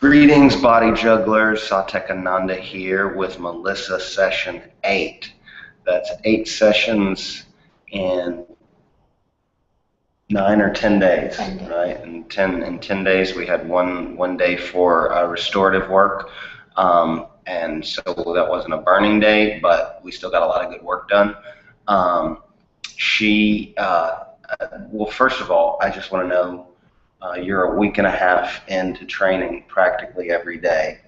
Greetings, body jugglers. Satek Ananda here with Melissa session 8. That's 8 sessions in 9 or 10 days, 10 days. right? In 10 days, we had one day for restorative work, and so that wasn't a burning day, but we still got a lot of good work done. Well, first of all, I just want to know. You're a week and a half into training practically every day,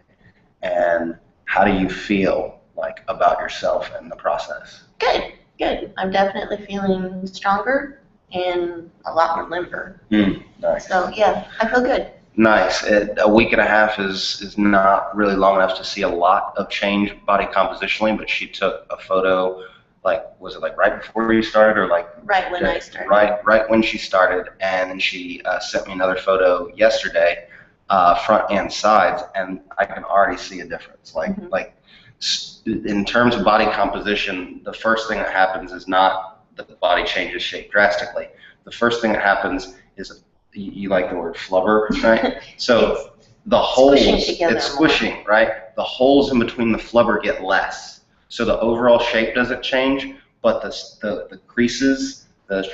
and how do you feel like about yourself in the process? Good, good. I'm definitely feeling stronger and a lot more limber. Nice. So yeah, I feel good. Nice. A week and a half is not really long enough to see a lot of change body compositionally, but she took a photo. Like, was it like right before you started, or like right when I started? Right when she started, and then she sent me another photo yesterday, front and sides, and I can already see a difference. Like in terms of body composition, the first thing that happens is not that the body changes shape drastically. The first thing that happens is you like the word flubber, right? So the holes, it's squishing, right? The holes in between the flubber get less. So the overall shape doesn't change, but the creases, the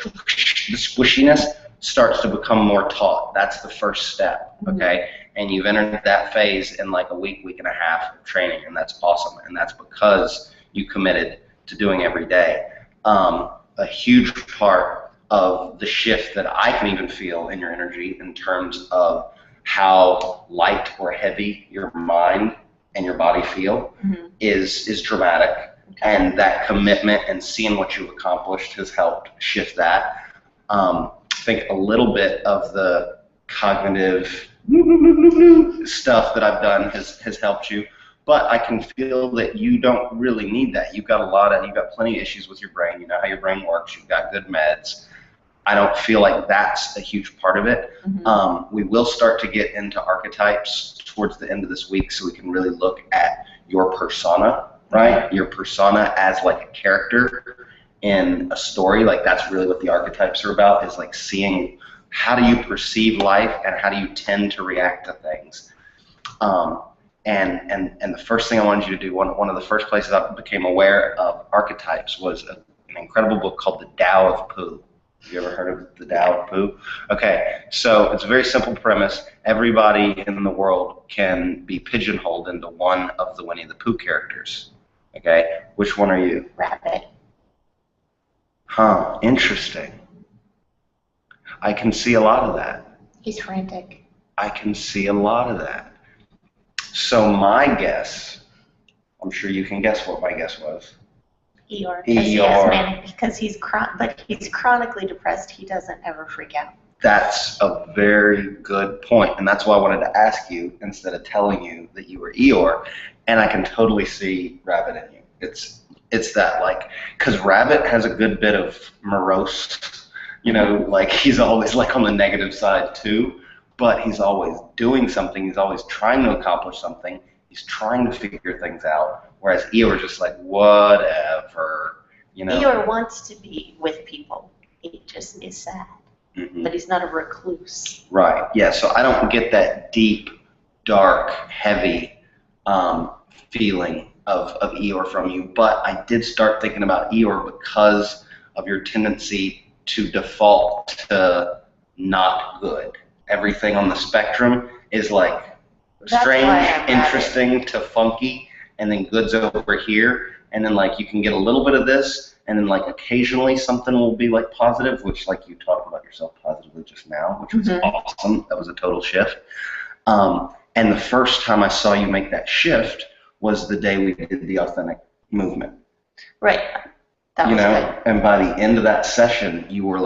squishiness starts to become more taut. That's the first step, okay? And you've entered that phase in like a week and a half of training, and that's awesome. And that's because you committed to doing every day. A huge part of the shift that I can even feel in your energy in terms of how light or heavy your mind and your body feel is dramatic, and that commitment and seeing what you've accomplished has helped shift that. I think a little bit of the cognitive stuff that I've done has helped you, but I can feel that you don't really need that. You've got plenty of issues with your brain. You know how your brain works. You've got good meds. I don't feel like that's a huge part of it. We will start to get into archetypes towards the end of this week, so we can really look at your persona, right? Your persona as like a character in a story. Like, that's really what the archetypes are about, is like seeing how do you perceive life and how do you tend to react to things. And the first thing I wanted you to do, one of the first places I became aware of archetypes was an incredible book called The Tao of Pooh. Have you ever heard of The Tao of Pooh? Okay, so it's a very simple premise. Everybody in the world can be pigeonholed into one of the Winnie the Pooh characters. Okay, which one are you? Rabbit. Huh, interesting. I can see a lot of that. He's frantic. I can see a lot of that. So my guess, I'm sure you can guess what my guess was. Eeyore. Because he's chronically depressed. He doesn't ever freak out. That's a very good point, and that's why I wanted to ask you instead of telling you that you were Eeyore. And I can totally see Rabbit in you. It's that, like, because Rabbit has a good bit of morose, you know, like he's always like on the negative side too, but he's always doing something. He's always trying to accomplish something. He's trying to figure things out. Whereas Eeyore is just like, whatever, you know. Eeyore wants to be with people. He just is sad. But he's not a recluse. Right, yeah, so I don't get that deep, dark, heavy feeling of Eeyore from you, but I did start thinking about Eeyore because of your tendency to default to not good. Everything on the spectrum is like strange, interesting to funky, and then good's over here, and then like you can get a little bit of this, and then like occasionally something will be like positive, which like you talked about yourself positively just now, which was awesome. That was a total shift. And the first time I saw you make that shift was the day we did the authentic movement. Right. That was good. And by the end of that session, you were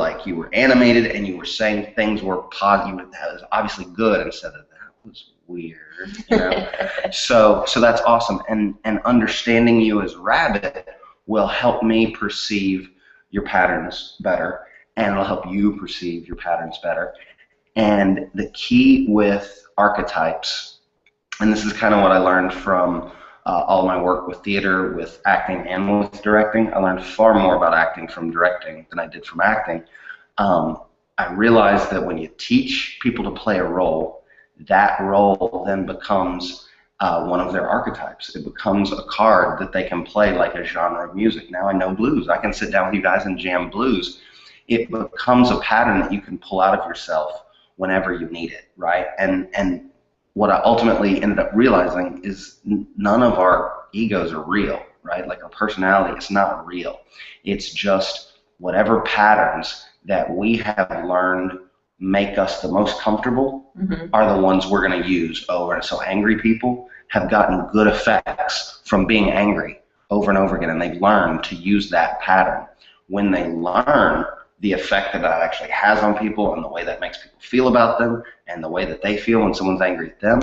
animated, and you were saying things were positive. That was obviously good instead of that was weird. You know? so that's awesome. And understanding you as Rabbit will help me perceive your patterns better, and it'll help you perceive your patterns better. And the key with archetypes, and this is kind of what I learned from all my work with theater, with acting, and with directing. I learned far more about acting from directing than I did from acting. I realized that when you teach people to play a role, that role then becomes one of their archetypes. It becomes a card that they can play like a genre of music. Now I know blues. I can sit down with you guys and jam blues. It becomes a pattern that you can pull out of yourself whenever you need it, right? And what I ultimately ended up realizing is none of our egos are real, right? Like our personality is not real. It's just whatever patterns that we have learned make us the most comfortable are the ones we're going to use over. And so angry people have gotten good effects from being angry over and over again, and they've learned to use that pattern. When they learn the effect that that actually has on people and the way that makes people feel about them and the way that they feel when someone's angry at them,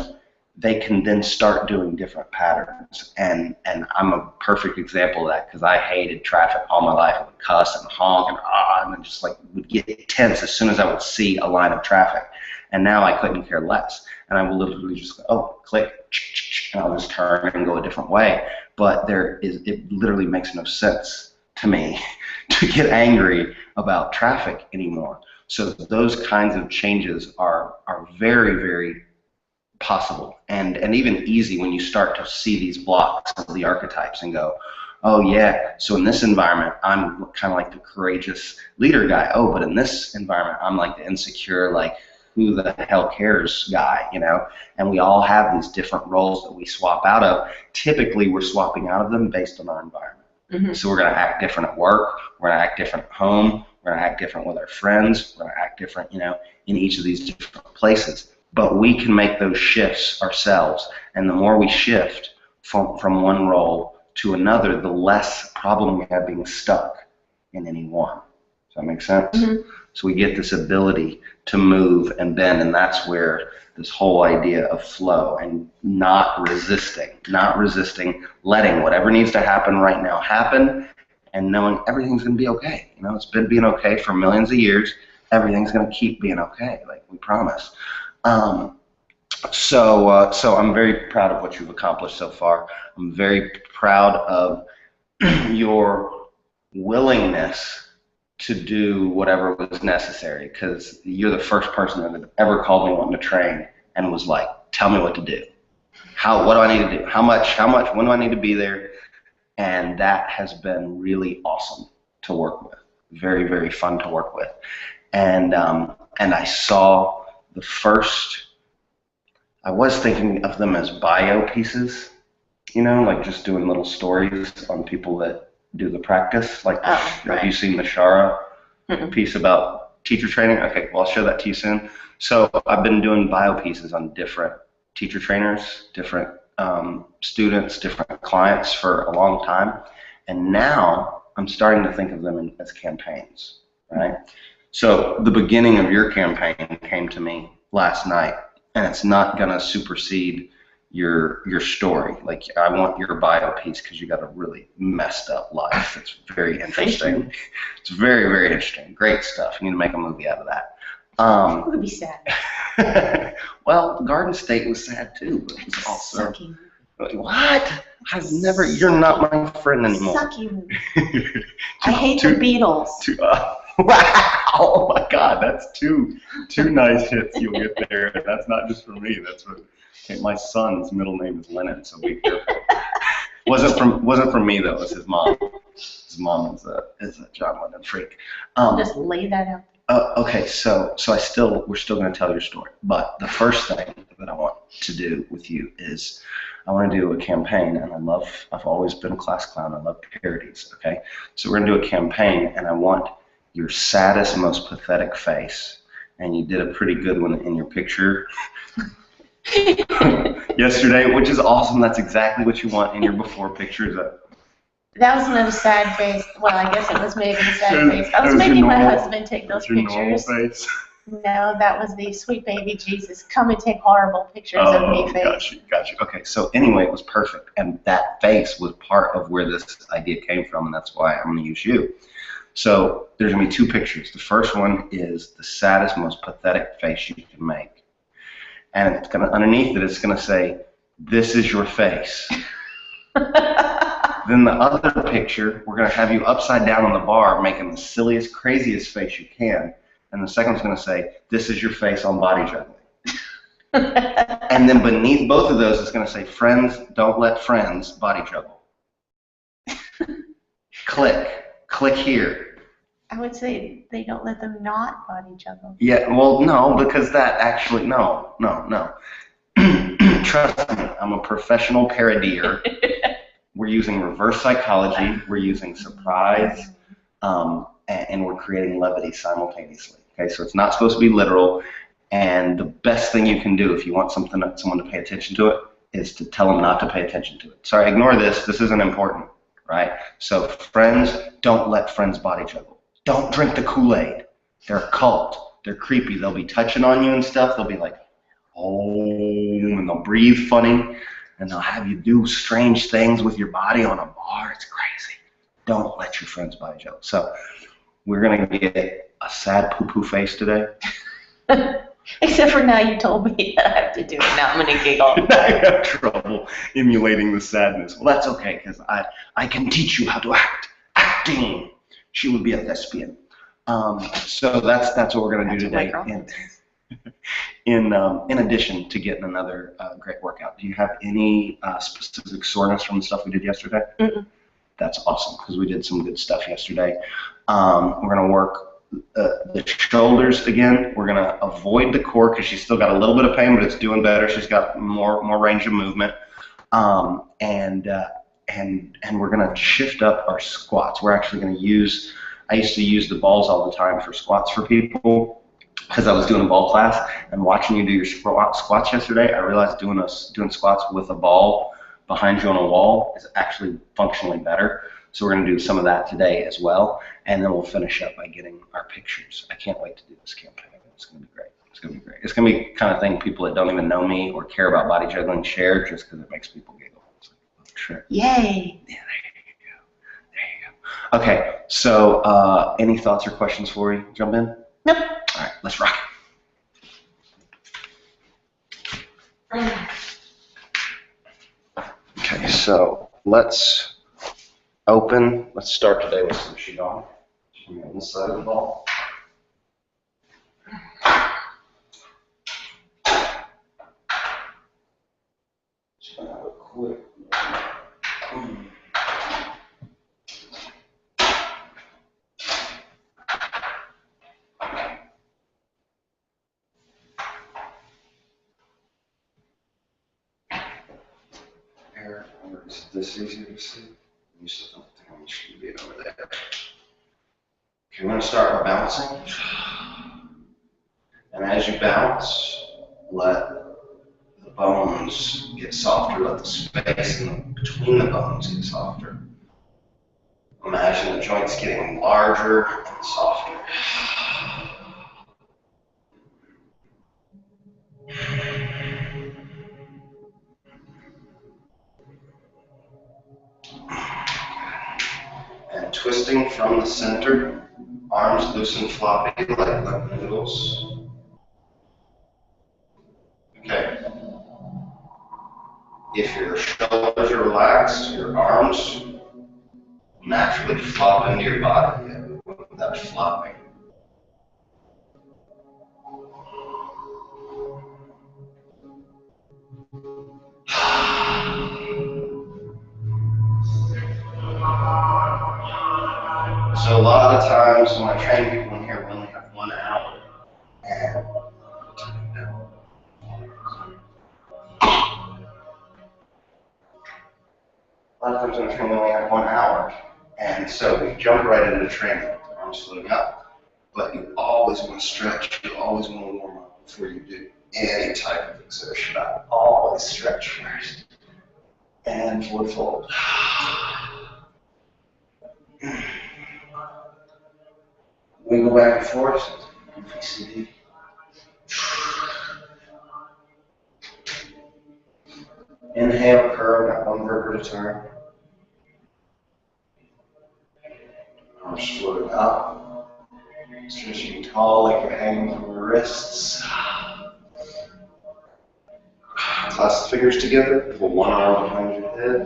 they can then start doing different patterns. And I'm a perfect example of that because I hated traffic all my life. I would cuss and honk and then just like would get tense as soon as I would see a line of traffic. And now I couldn't care less. And I will literally just go, oh, click, and I'll just turn and go a different way. But it literally makes no sense to me to get angry about traffic anymore. So those kinds of changes are very, very possible and even easy when you start to see these blocks of the archetypes and go, oh yeah, so in this environment I'm kind of like the courageous leader guy. Oh, but in this environment I'm like the insecure, like who the hell cares guy, you know? And we all have these different roles that we swap out of. Typically we're swapping out of them based on our environment. So we're going to act different at work, we're going to act different at home, we're going to act different with our friends, we're going to act different, you know, in each of these different places. But we can make those shifts ourselves, and the more we shift from one role to another, the less problem we have being stuck in any one. Does that make sense? So we get this ability to move and bend, and that's where this whole idea of flow and not resisting, letting whatever needs to happen right now happen, and knowing everything's going to be okay. You know, it's been being okay for millions of years. Everything's going to keep being okay, like we promise. So I'm very proud of what you've accomplished so far. I'm very proud of your willingness to do whatever was necessary, because you're the first person that ever called me wanting to train and was like, tell me what to do. What do I need to do? How much, when do I need to be there? And that has been really awesome to work with. Very, very fun to work with. And I saw the first, I was thinking of them as bio pieces, you know, like just doing little stories on people that do the practice. Like, have you seen the Shara piece about teacher training? Okay, well, I'll show that to you soon. So I've been doing bio pieces on different teacher trainers, different students, different clients for a long time. And now I'm starting to think of them as campaigns, right? So the beginning of your campaign came to me last night, and it's not going to supersede your story. Like, I want your bio piece because you got a really messed up life. It's very interesting. It's very, very interesting. Great stuff. You need to make a movie out of that. It would be sad. Well, Garden State was sad too, but it was also Sucky. What? I've never. You're not my friend anymore. Sucky. I hate the Beatles. Wow! Oh my God, that's two nice hits you'll get there. That's not just for me. That's for my son's middle name is Lennon, so be careful. Wasn't from me though. It was his mom. His mom is a John Lennon freak. Just lay that out. Okay, so we're still going to tell your story, but the first thing that I want to do with you is I want to do a campaign, and I've always been a class clown. I love parodies. Okay, so we're going to do a campaign, and I want your saddest, most pathetic face, and you did a pretty good one in your picture yesterday, which is awesome. That's exactly what you want in your before pictures. That was no sad face. Well, I guess it was maybe a sad face. I was making my husband take those pictures. Face. No, that was the sweet baby Jesus. Come and take horrible pictures of me face. Got you. Okay, so anyway, it was perfect, and that face was part of where this idea came from, and that's why I'm going to use you. So there's going to be two pictures. The first one is the saddest, most pathetic face you can make, and it's going to, underneath it, it's going to say, "This is your face." Then the other picture, we're going to have you upside down on the bar making the silliest, craziest face you can. And the second one's going to say, "This is your face on BodyJuggling." And then beneath both of those, it's going to say, friends, don't let friends body juggle. Click here. I would say they don't let them not body juggle. Yeah, well, no, because that actually, no. Trust me, I'm a professional parodier. We're using reverse psychology, we're using surprise, and we're creating levity simultaneously. Okay, so it's not supposed to be literal, and the best thing you can do if you want someone to pay attention to it is to tell them not to pay attention to it. Sorry, ignore this. This isn't important, right? So friends, don't let friends body juggle. Don't drink the Kool-Aid. They're a cult. They're creepy. They'll be touching on you and stuff. They'll be like, oh, and they'll breathe funny, and they'll have you do strange things with your body on a bar. It's crazy. Don't let your friends body juggle. So we're going to get a sad poo-poo face today. Except for now you told me that I have to do it. Now I'm going to giggle. I have trouble emulating the sadness. Well, that's okay, because I can teach you how to act. Acting. She would be a thespian. So that's what we're going to do today. In addition to getting another great workout. Do you have any specific soreness from the stuff we did yesterday? Mm-mm. That's awesome, because we did some good stuff yesterday. We're going to work the shoulders again. We're going to avoid the core because she's still got a little bit of pain, but it's doing better. She's got more range of movement. And we're going to shift up our squats. We're actually going to use, I used to use the balls all the time for squats for people because I was doing a ball class, and watching you do your squats yesterday, I realized doing squats with a ball behind you on a wall is actually functionally better. So we're going to do some of that today as well, and then we'll finish up by getting our pictures. I can't wait to do this campaign. It's going to be great. It's going to be great. It's going to be the kind of thing people that don't even know me or care about body juggling share just because it makes people giggle. It's like, oh, sure. Yay. Yeah, there you go. Okay, so any thoughts or questions before we jump in? Nope. All right, let's rock. Okay, so let's start today with some Qigong. On this side of the ball. Just gonna have a quick. Is this easier to see? You still don't think I'm just going to be over there. Okay, we're going to start by bouncing. And as you bounce, let the bones get softer. Let the space between the bones get softer. Imagine the joints getting larger and softer. And twisting from the center, arms loose and floppy like left noodles. Okay. If your shoulders are relaxed, your arms naturally flop into your body without flopping. So a lot of times when I train people in here, we only have 1 hour. And a lot of times when I train, we only have 1 hour. And so we jump right into training, arms floating up. But you always want to stretch, you always want to warm up before you do any type of exertion. I always stretch first. And forward fold. Wiggle back and forth. VCD. Inhale, curl, got 1 vertebra at a time. Arms floating up. Stretching tall like you're hanging from your wrists. Clasp the fingers together. Pull 1 arm behind your head.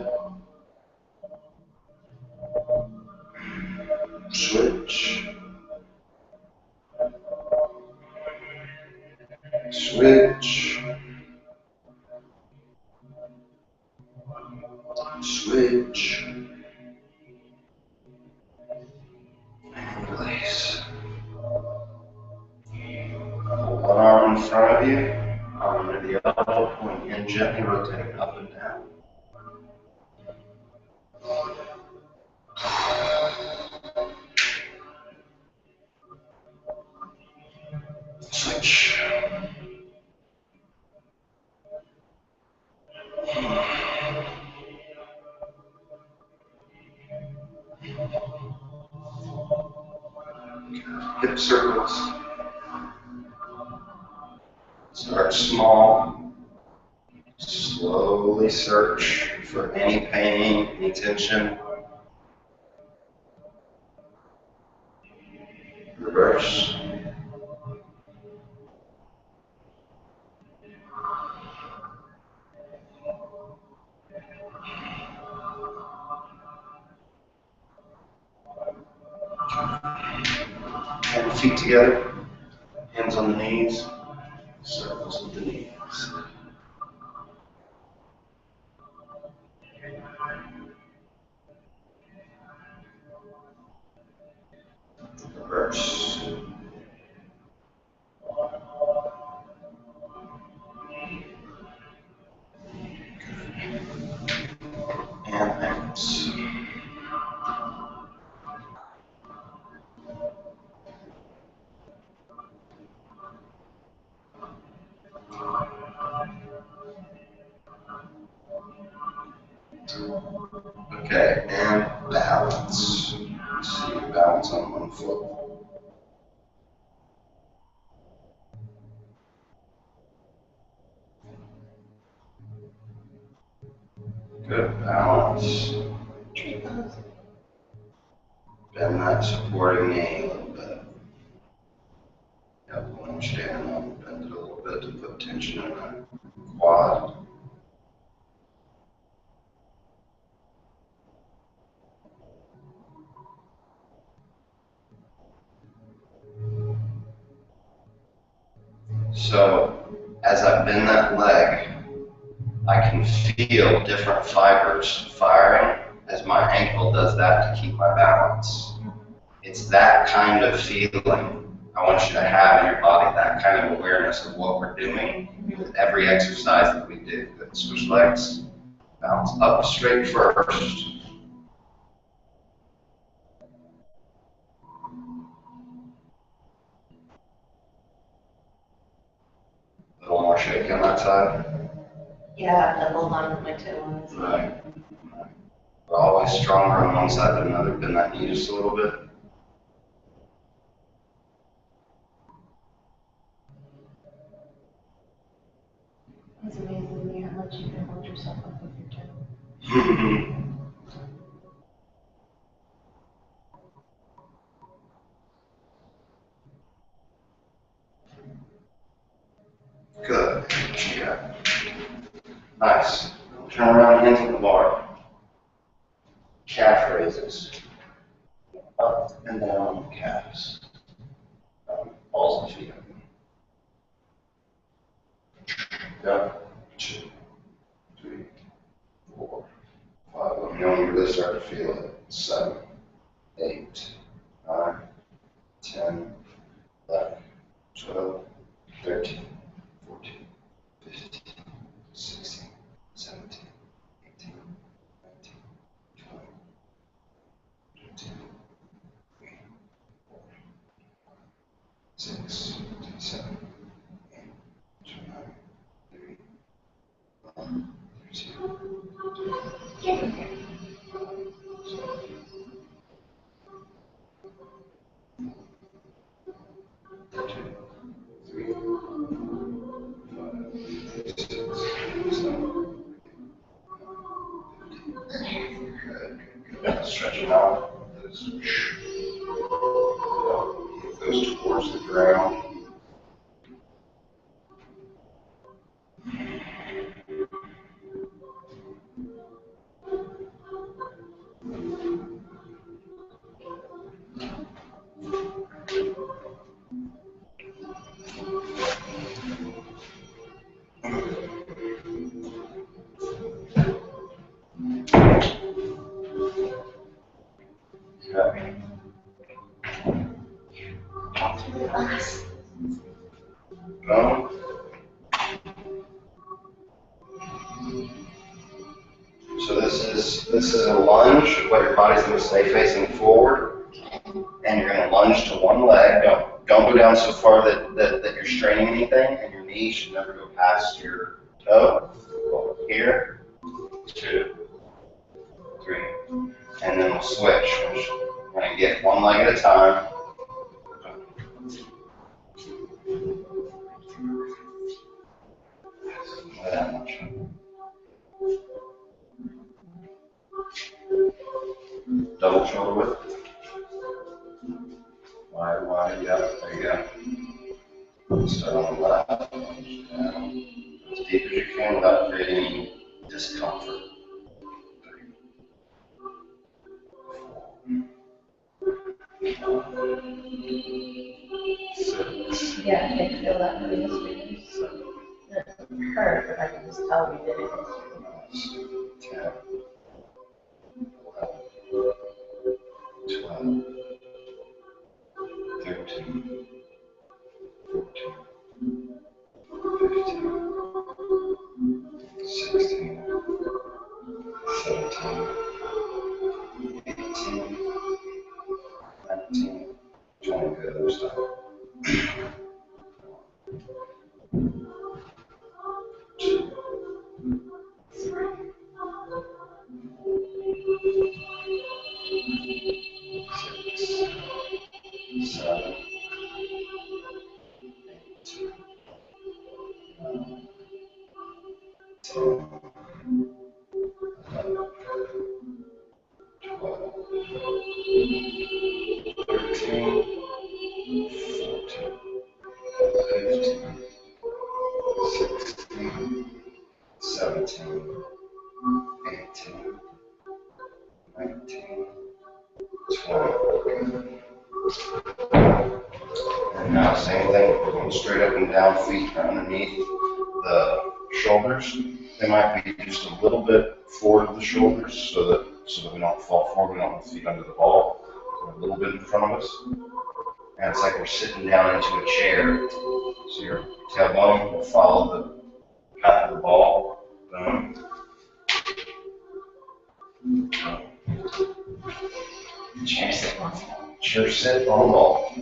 Switch. Switch. in front of you, arm under the elbow, pulling in gently, rotating up and down. Switch. Hip circles. Start small. Slowly search for any pain, any tension. Reverse. And feet together. Hands on the knees. Circles with the knees. Reverse. And hands. Okay, and balance. So you balance on one foot. Good, balance. Bend that supporting knee a little bit. Yep, when I'm standing up, bend it a little bit to put tension in that quad. So, as I bend that leg, I can feel different fibers firing as my ankle does that to keep my balance. It's that kind of feeling I want you to have in your body, that kind of awareness of what we're doing with every exercise that we do. Good. Switch legs, balance up straight first. A little more shake on that side. Yeah, I have to hold on with my toe on this. Right. We're always stronger on one side than another. Bend that knee just a little bit. It's amazing to me how much you can hold yourself up with your toe. Good. Yeah. Nice. Turn around, hands on the bar. Calf raises. Up and down on the calves. Balls and feet. Go. 2, 3, 4, 5. Let me know when you really start to feel it. 7, 8, 9, 10, 11, 12, 13, 14, 15, 16, 17, 18, 19, 20, 22, 6, 7, 8, 9, 3, 1, 2, 3, 5, 6, 7. Good. Stretching out. Those towards the ground. This is a lunge, but your body's going to stay facing forward, and you're going to lunge to one leg. Don't go down so far that you're straining anything, and your knee should never go past your toe. Here, 2, 3, and then we'll switch. We're going to get one leg at a time. That much. Double shoulder width. Wide, yeah, there you go. Start on the left, down, as deep as you can without creating any discomfort. 3, 4, 6. Yeah, I can feel that moving his fingers. It doesn't hurt, but I can just tell you that it is. 10, 11, 12, 13, 14, 15, 16, 17, 18, 19, 20. Good, other side. 2, 3, 6, 7, 8, 9, 10, 11, 12, 13, 14, 15, 16, 17, 18, 19, 20. And now same thing, we're going straight up and down, feet underneath the shoulders. They might be just a little bit forward of the shoulders so that we don't fall forward, we don't have the feet under the ball. So a little bit in front of us. And it's like we're sitting down into a chair. So your tailbone will follow the path of the ball. Boom. Chair sit on. Chair sit on the ball.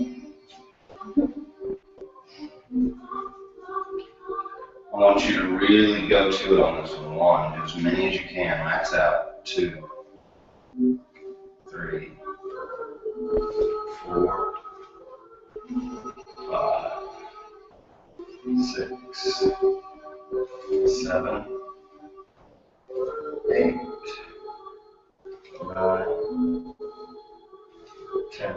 I want you to really go to it on this one. 1, do as many as you can, max out. 2, 3, 4, 5, 6, 7, 8, 9, 10,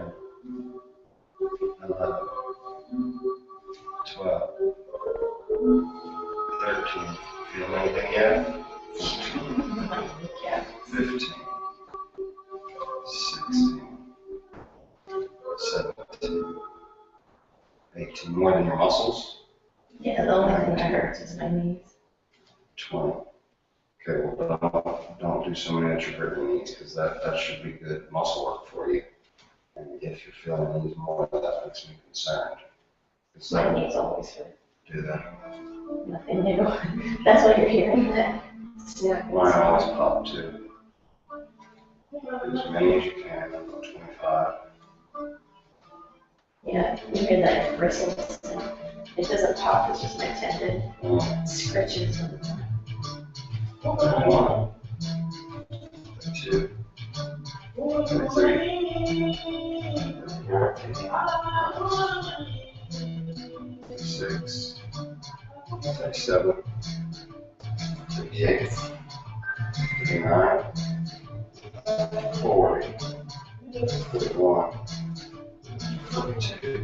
11, 12, 13. Feel anything yet? 14, 15, 16, 17, 18. More than your muscles? Yeah, the only thing that hurts is my knees. 20. Okay, well, don't do so many that you're hurting your knees, because that should be good muscle work for you. And if you're feeling these more, that makes me concerned. My knees always hurt. Do that. Nothing new. That's what you're hearing. Yeah. Mine always pop too. Do as many as you can. 25. Yeah, you hear that it bristles. And it doesn't pop, it's just my tendon scratches. 1, 2, 3, 4, 6, 7, 8, 9, 40, 41, 42,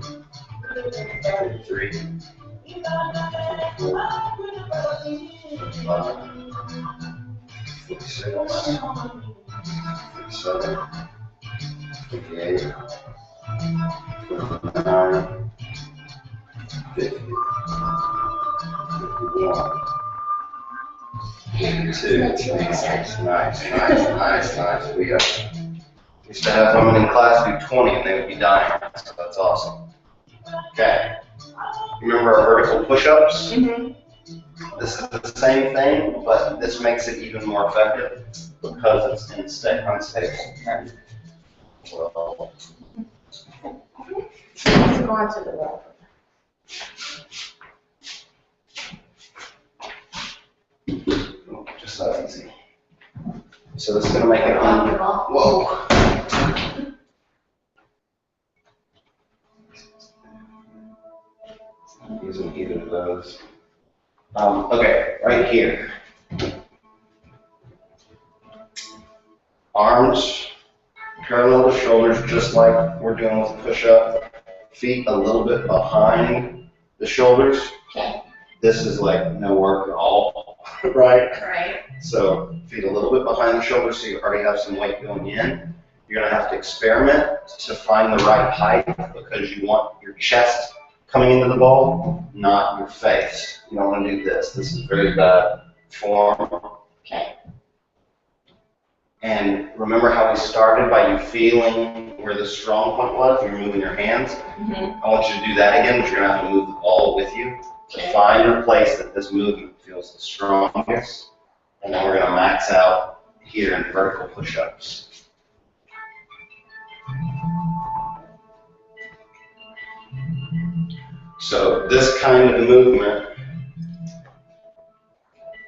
43, 44, 45, 46, 47, 58, 59, 50, 51, 52. Nice. We used to have women in class do 20 and they would be dying. So that's awesome. Okay. Remember our vertical push-ups? Mm-hmm. This is the same thing, but this makes it even more effective because it's unstable. Well, Let's go on to the wall. just that easy. So this is going to make it whoa. Using either of those. Okay, right here. Arms parallel to shoulders, just like we're doing with the push-up. Feet a little bit behind the shoulders. Okay. This is like no work at all, right? Right. So feet a little bit behind the shoulders, so you already have some weight going in. You're going to have to experiment to find the right height because you want your chest coming into the ball, not your face. You don't want to do this. This is very bad form. Okay. And remember how we started by you feeling where the strong point was? You're moving your hands. Mm-hmm. I want you to do that again, but you're going to have to move the ball with you to find a place that this movement feels the strongest. And then we're going to max out here in vertical push-ups. So this kind of movement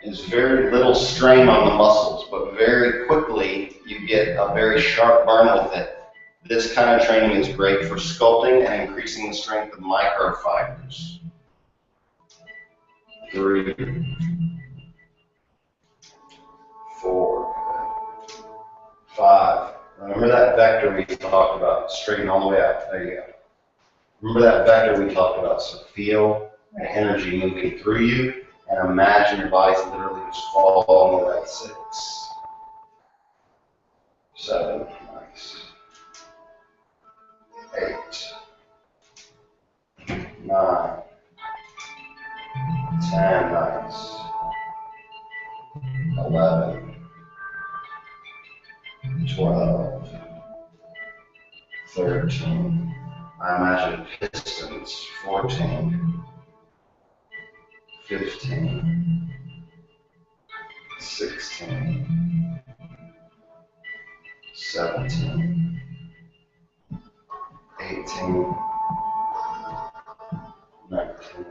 is very little strain on the muscles, but very quickly you get a very sharp burn with it. This kind of training is great for sculpting and increasing the strength of microfibers. 3, 4, 5. Remember that vector we talked about, straighten all the way out. There you go. Remember that vector we talked about, so feel the energy moving through you and imagine your body's literally just falling away. 6, 7, nice. 8, 9, 10, nice. 11, 12, 13. I imagine pistons. 14, 15, 16, 17, 18, 19,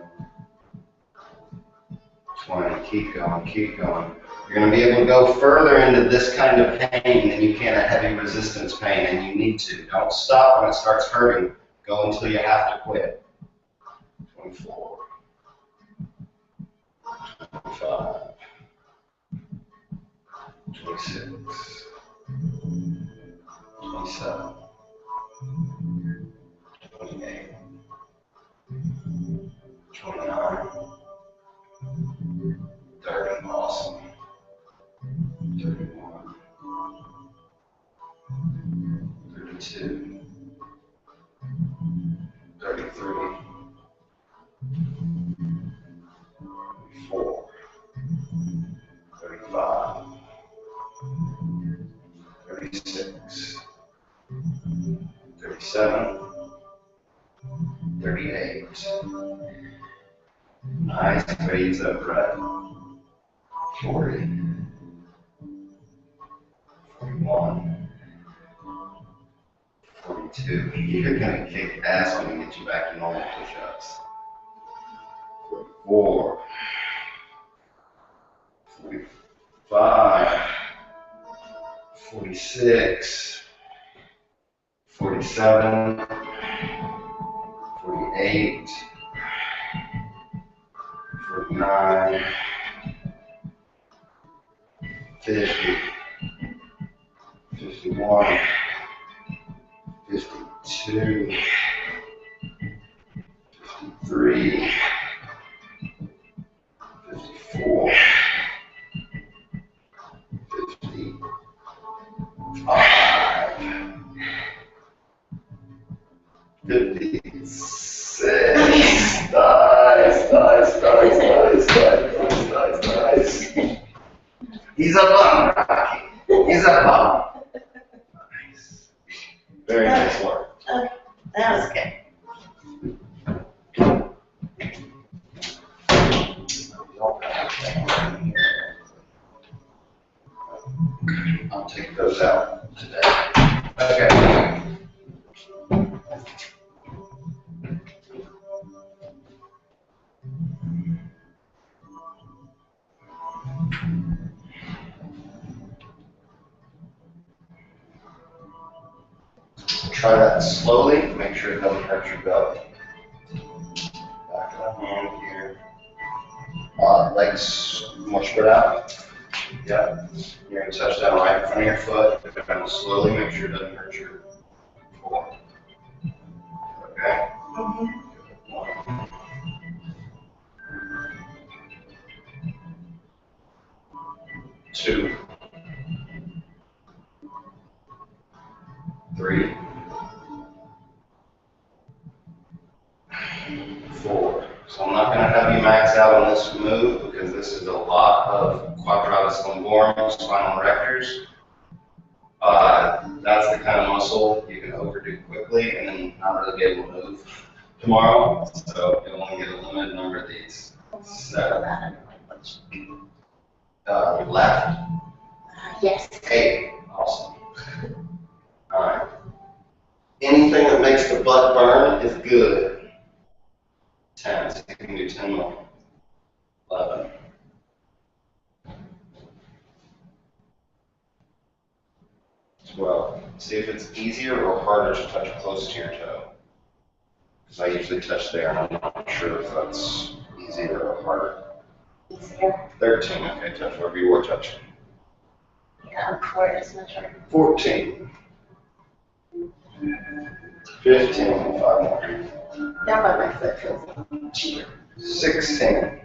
20. Keep going, keep going. You're going to be able to go further into this kind of pain than you can a heavy resistance pain, and you need to. Don't stop when it starts hurting. Go until you have to quit. 24, 25, 26, 27, 28, 29, 30, awesome. 31, 32, 33, 34, 35, 36, 37, 38. Nice, raise that breath. 40, 41, 42. You're going to kick ass when we get you back to normal push-ups. 44, 45, 46, 47, 48, 49, 50, 51, 52, 53, 54, 55, 56. Nice. He's a bum, Rocky. He's a bum. Nice. Very nice work. Okay, that was good. I'll take those out today. Okay. Try that slowly. Make sure it doesn't hurt your belly. Back of the hand here. Legs more spread out. Yeah. You're going to touch down right in front of your foot. Kind of slowly. Make sure it doesn't hurt your core. Okay? Two. 3. 4. So I'm not going to have you max out on this move because this is a lot of quadratus lumborum, spinal erectors. That's the kind of muscle you can overdo quickly and then not really be able to move tomorrow. So you'll only get a limited number of these. 7. Left. Yes. 8. Awesome. All right. Anything that makes the butt burn is good. 10. So you can do 10 more. 11. 12. See if it's easier or harder to touch close to your toe. Because I usually touch there, and I'm not sure if that's easier or harder. Easier. 13. Okay, touch wherever you were touching. Yeah, 4 is much harder. 14. 15. 5 more. Down by my foot feels cheaper. 16.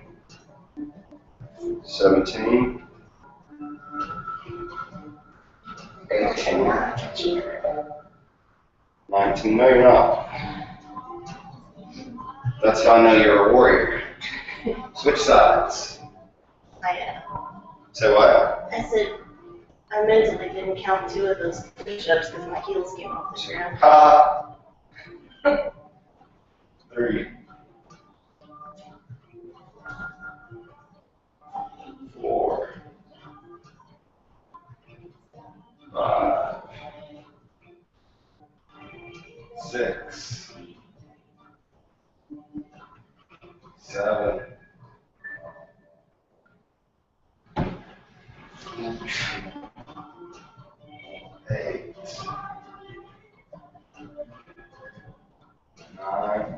17. 18. 19. No, you're not. That's how I know you're a warrior. Switch sides. I am. Say what? I said, I mentally didn't count 2 of those push-ups because my heels came off the ground. 3. 4. 5. 6. 7. 8. 9.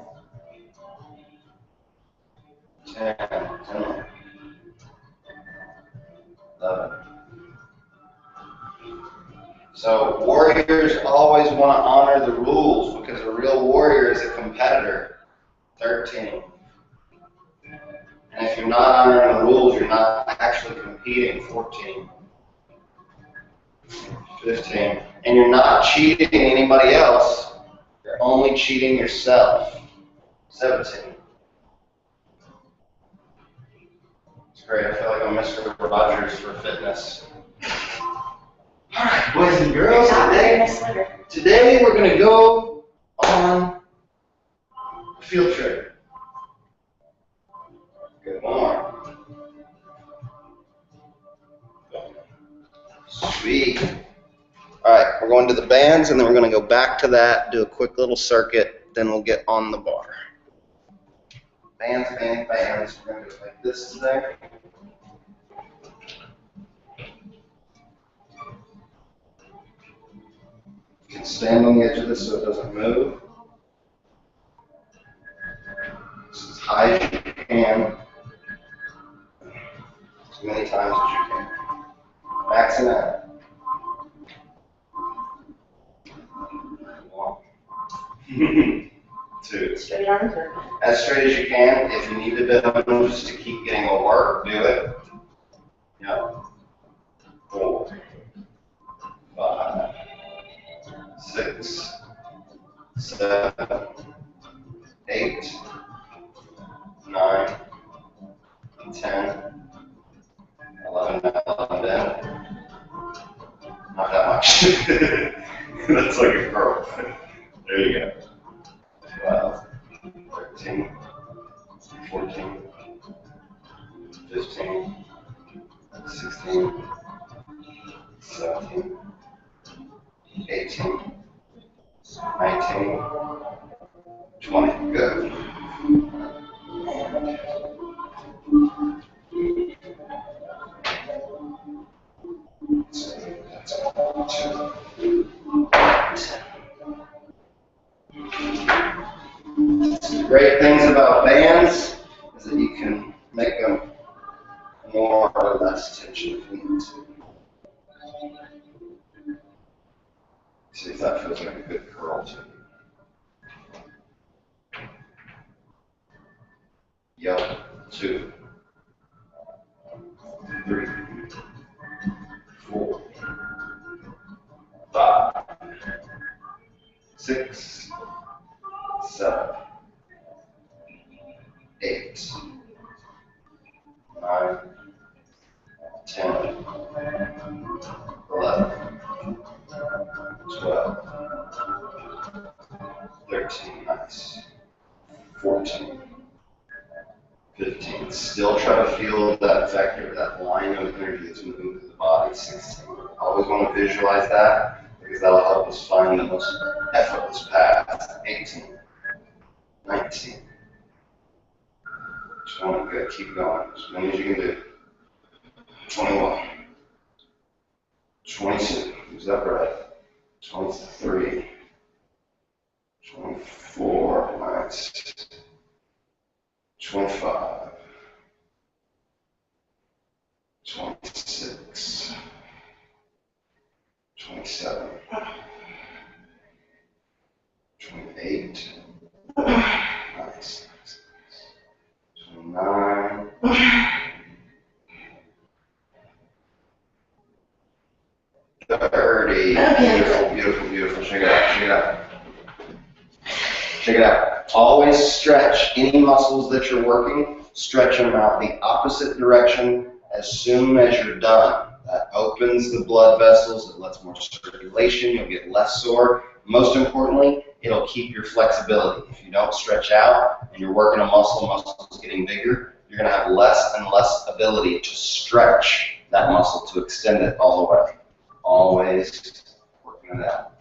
10. 11. So warriors always want to honor the rules because a real warrior is a competitor. 13. And if you're not honoring the rules, you're not actually competing. 14. 15. And you're not cheating anybody else. You're only cheating yourself. 17. It's great. I feel like I'm Mr. Rogers for fitness. All right, boys and girls, today we're going to go on a field trip. Good morning. Sweet. All right, we're going to the bands, and then we're going to go back to that, do a quick little circuit, then we'll get on the bar. Bands, bands, bands. We're going to do it like this today. You can stand on the edge of this so it doesn't move. Just as high as you can. As many times as you can. Maxing out. 1. 2. Straight arms or? As straight as you can. If you need a bit of room just to keep getting more work, do it. Yep. 4. 5. 6. 7. 8. 9. 10. 11. 11. Not that much. That's like a girl. There you go. 12. 13. 14. 15, 16, 17, 18, 19, 20. Good. The great things about bands is that you can make them more or less tension if you need to. See if that feels like a good curl to you. Yep. 2, 3, 4, 5, 6, 7, 8, 9, 10, 11, 12, 13, nice, 14, 15. Still try to feel that vector, that line of energy that's moving through the body. 16. Always want to visualize that because that'll help us find the most effortless path. 18, 19, 20. Good. Keep going. As many as you can do. 21, 22. Use that breath. 23, 24. Nice. 25, 26, 27, 28, nice, 29, 30, beautiful, beautiful, beautiful, check it out, check it out. Check it out. Always stretch any muscles that you're working, stretch them out the opposite direction as soon as you're done. That opens the blood vessels, it lets more circulation, you'll get less sore. Most importantly, it'll keep your flexibility. If you don't stretch out and you're working a muscle's getting bigger, you're going to have less and less ability to stretch that muscle to extend it all the way. Always working it out.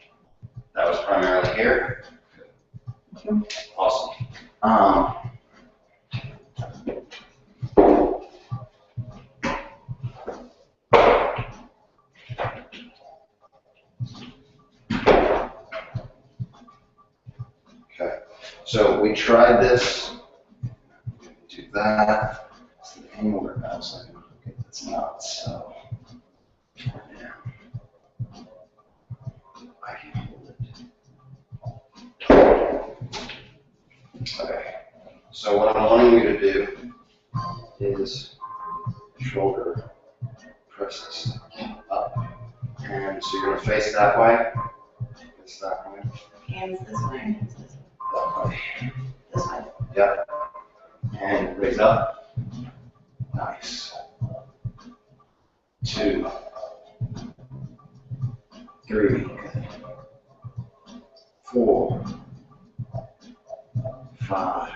That was primarily here. Awesome. Okay, so we tried this. Do that. It's the anywhere else I can get this not so. Yeah. I can hold it. Okay, so what I'm wanting you to do is shoulder presses up. And so you're going to face that way. Face that way. Hands this way, hands this way. That way. This way. Yep. And raise up. Nice. 2, 3, 4, 5.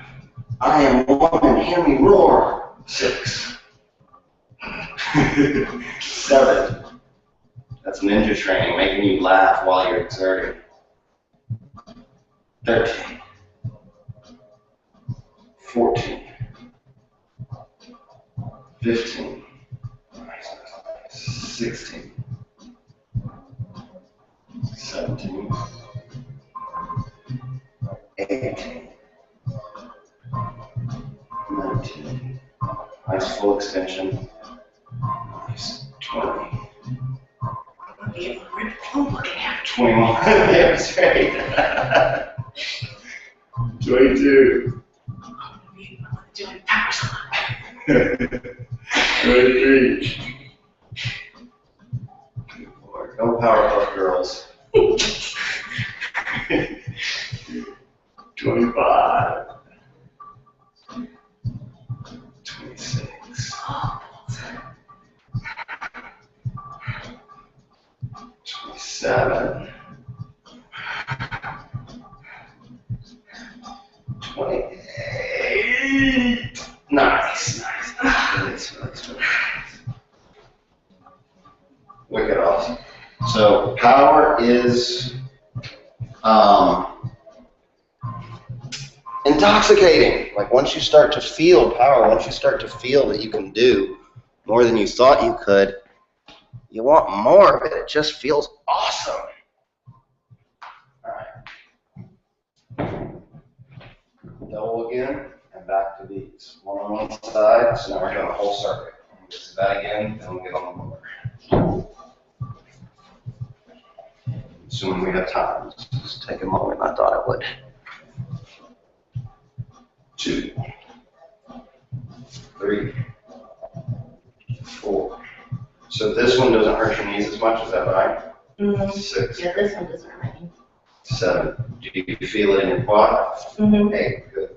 I am one. Hear me roar. 6, 7. That's ninja training, making you laugh while you're exerting. 13, 14, 15, 16, 17, 18, 19. Nice full extension. Nice. 20. 21. That's right. 22. Doing power squat. 23. Good Lord. No Powerpuff Girls. 25. 26. 27. 28. Nice, nice. It's So that's wicked awesome. So power is intoxicating. Like once you start to feel power, once you start to feel that you can do more than you thought you could, you want more of it. It just feels awesome. All right. Double again, and back to these. One on one side, so now we're doing a whole circuit. We'll get to that again, then we'll get on the motor. Assuming we have time. Just take a moment, I thought I would. 2, 3, 4. So this one doesn't hurt your knees as much, is that right? Mm-hmm. 6. Yeah, this one doesn't hurt me. 7. Do you feel it in your quad? Mm-hmm. 8. Good.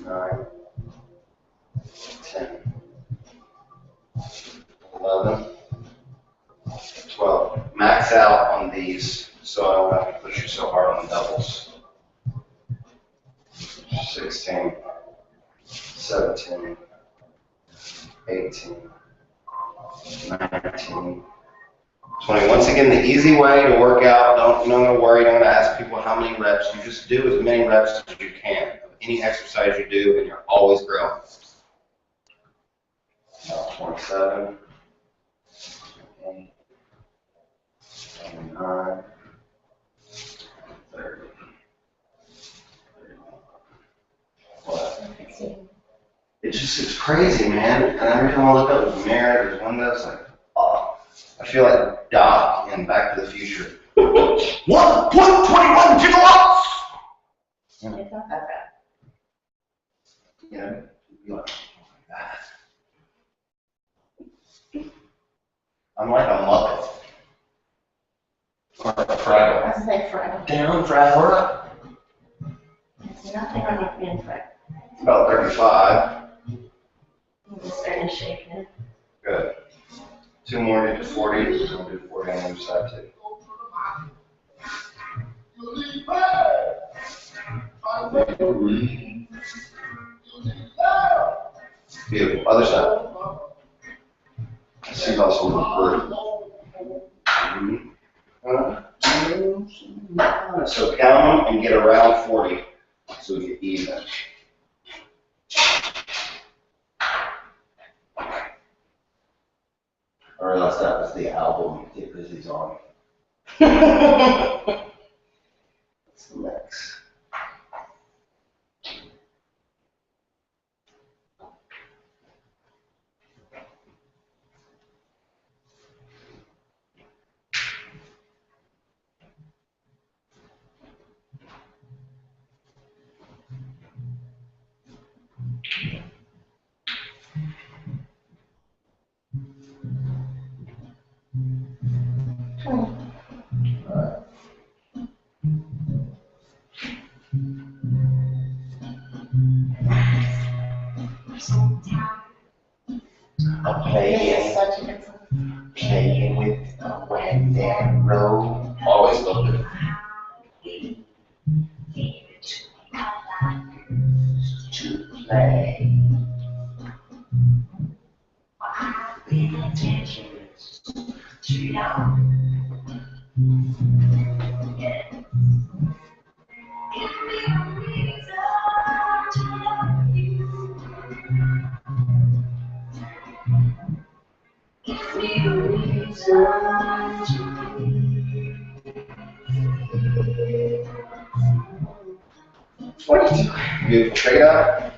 9, 10, 11, 12. Max out on these so I don't have to push you so hard on the doubles. 16, 17, 18, 19, 20. Once again, the easy way to work out, don't worry, don't ask people how many reps. You just do as many reps as you can of any exercise you do, and you're always growing. 27, 28, 29, 30. It's crazy, man. And every time I look up at the mirror, there's windows like, oh, I feel like Doc in Back to the Future. 1.21 gigawatts! It's not that bad. You know, you'd be like, oh my God. I'm like a Muppet. Or a Fraggle. I say Fraggle. Down, Fraggle up. There's nothing wrong with being Fraggle. It's about 35. I'm just starting to shake it. Good. 2 more, get to 40. We'll do 40 on the other side too. Beautiful. Other side. She's also good. So count them and get around 40 so we get even. I realized that was the album Get Busy's on. What's the next? Playing with a wet and roll. Always loved it. To play. Paying attention to you. Beautiful. Check it out.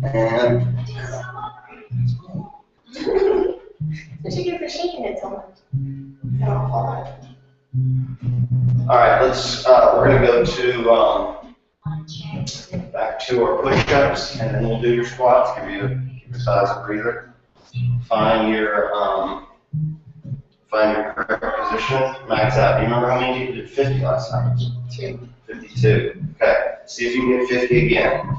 And what you get for shaking it so much? I don't fall out. All right, we're gonna go to back to our push-ups, and then we'll do your squats. Give your thighs a breather. Find your correct position. Max out. Do you remember how many you did 50 last time? 2. 52. Okay. See if you can get 50 again.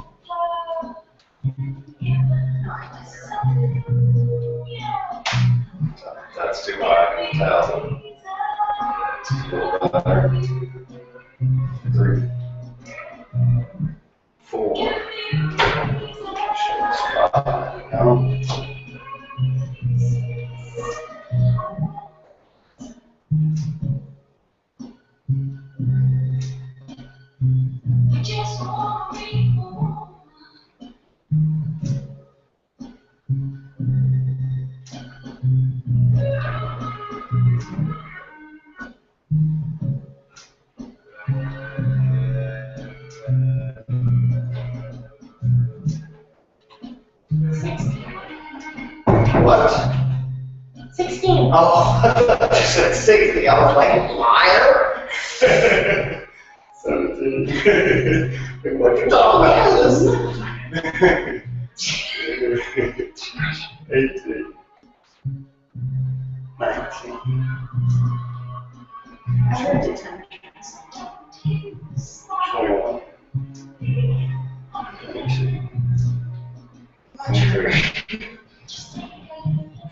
That's too high, I can tell. 3, 4. What? 16. Oh, I thought you said 60. I was like, liar. 17. What you talking about? 18. 19. I heard it 10. 21. 22. 23.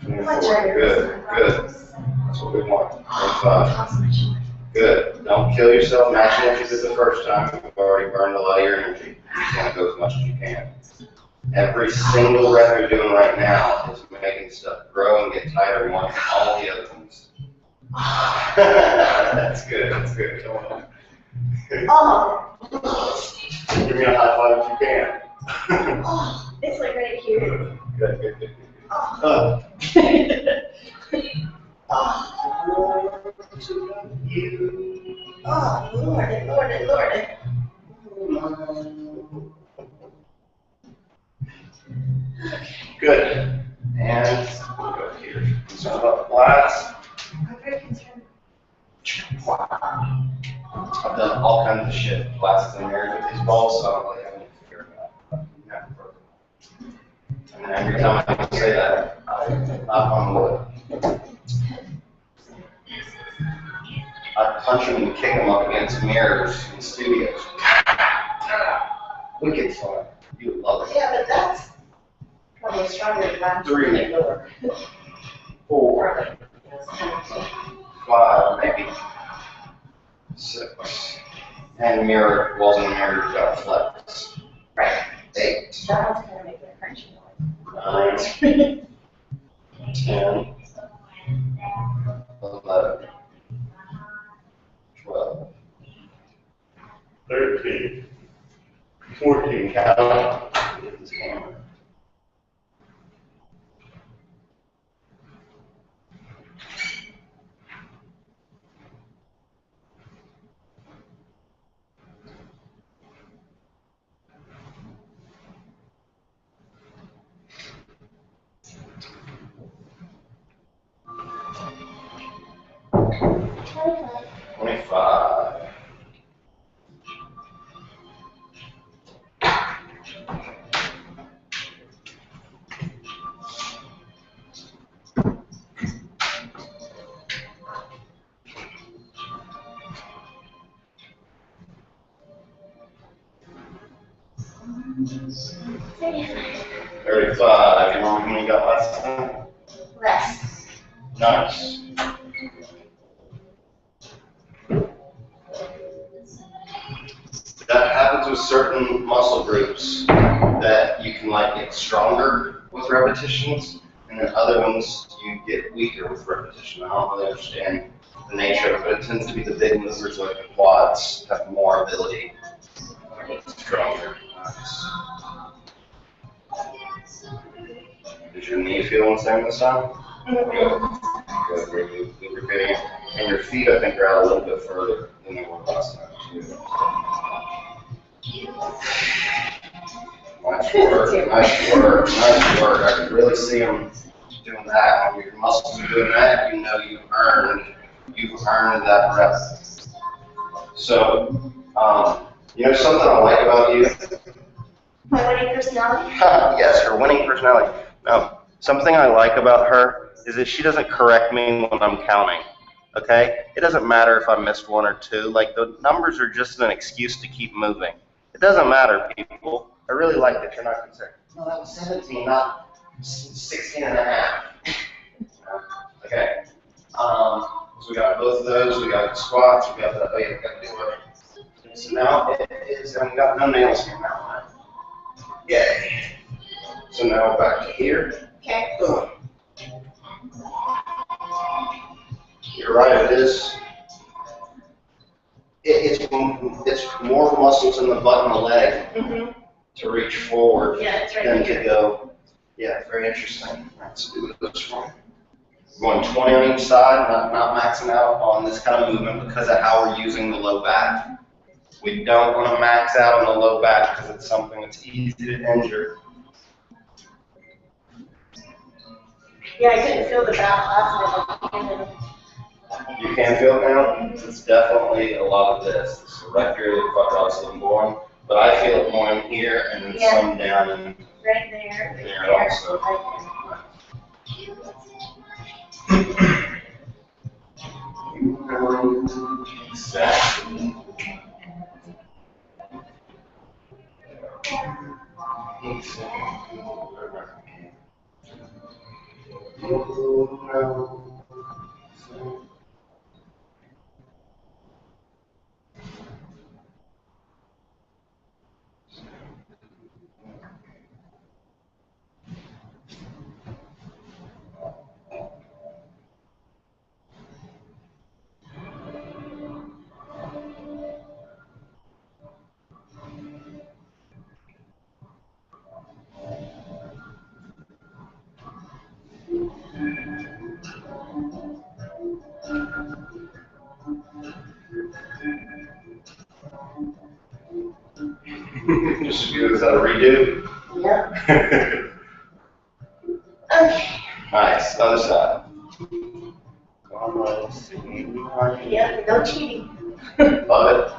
24. Good, good. That's what we want. 25. Good. Don't kill yourself. Imagine what you did the first time. You've already burned a lot of your energy. You want to go as much as you can. Every single rep you're doing right now is making stuff grow and get tighter more than all the other ones. That's good. That's good. Come on. Oh. Give me a high five if you can. Oh, it's like right here. Good, good, good. Oh. Oh, Lord, Lord, Lord. Good. And we'll go here. So about lats. I'm very concerned. I've done all kinds of shit, glasses and mirrors with these balls, so I don't really have any fear about it. And every time I say that, I knock on wood. I punch them and kick them up against mirrors in studios. Wicked fun. You would love it. Yeah, but that's probably stronger than that. 3, 4, 5, maybe 6. And mirror, walls in the mirror, you've got flex. Right. 8. That one's gonna make a crunchy noise. 9. 10. 11. 12. 13. 14. Count. Get this camera. 25. $35. You remember how many you got last time? Less. Nice. That happens with certain muscle groups that you can like get stronger with repetitions, and then other ones you get weaker with repetition. I don't really understand the nature of it, but it tends to be the big movers like the quads have more ability to get stronger. Nice. Is your knee feeling the same this time? Good. Good. Lubricating it. And your feet, I think, are out a little bit further than they were last time, too. Nice work. Nice work. Nice work. I can really see them doing that. When your muscles are doing that, you know you've earned that rep. So, you know something I like about you? My winning personality? Yes, her winning personality. Now, something I like about her is that she doesn't correct me when I'm counting. Okay? It doesn't matter if I missed 1 or 2. Like, the numbers are just an excuse to keep moving. It doesn't matter, people. I really like that you're not concerned. No, that was 17, not 16 and a half. Okay. So we got both of those. We got the squats. We got the, oh yeah, we got to do it. So now it is, and we got no nails here now. Right? Yay. So now back to here. Okay. You're right, it is. It's more muscles in the butt and the leg to reach forward than to go. Yeah, very interesting. Let's do this one. We're going 20 on each side, not maxing out on this kind of movement because of how we're using the low back. We don't want to max out on the low back because it's something that's easy to injure. Yeah, I couldn't feel the back last minute. You can feel it now? It's definitely a lot of this. It's right here, the quadratus lumborum. But I feel it more in here and then some down in right there. There also. Exactly. Just give us a redo. Yep. Okay. Nice. Other side. Yep, no cheating. Love it.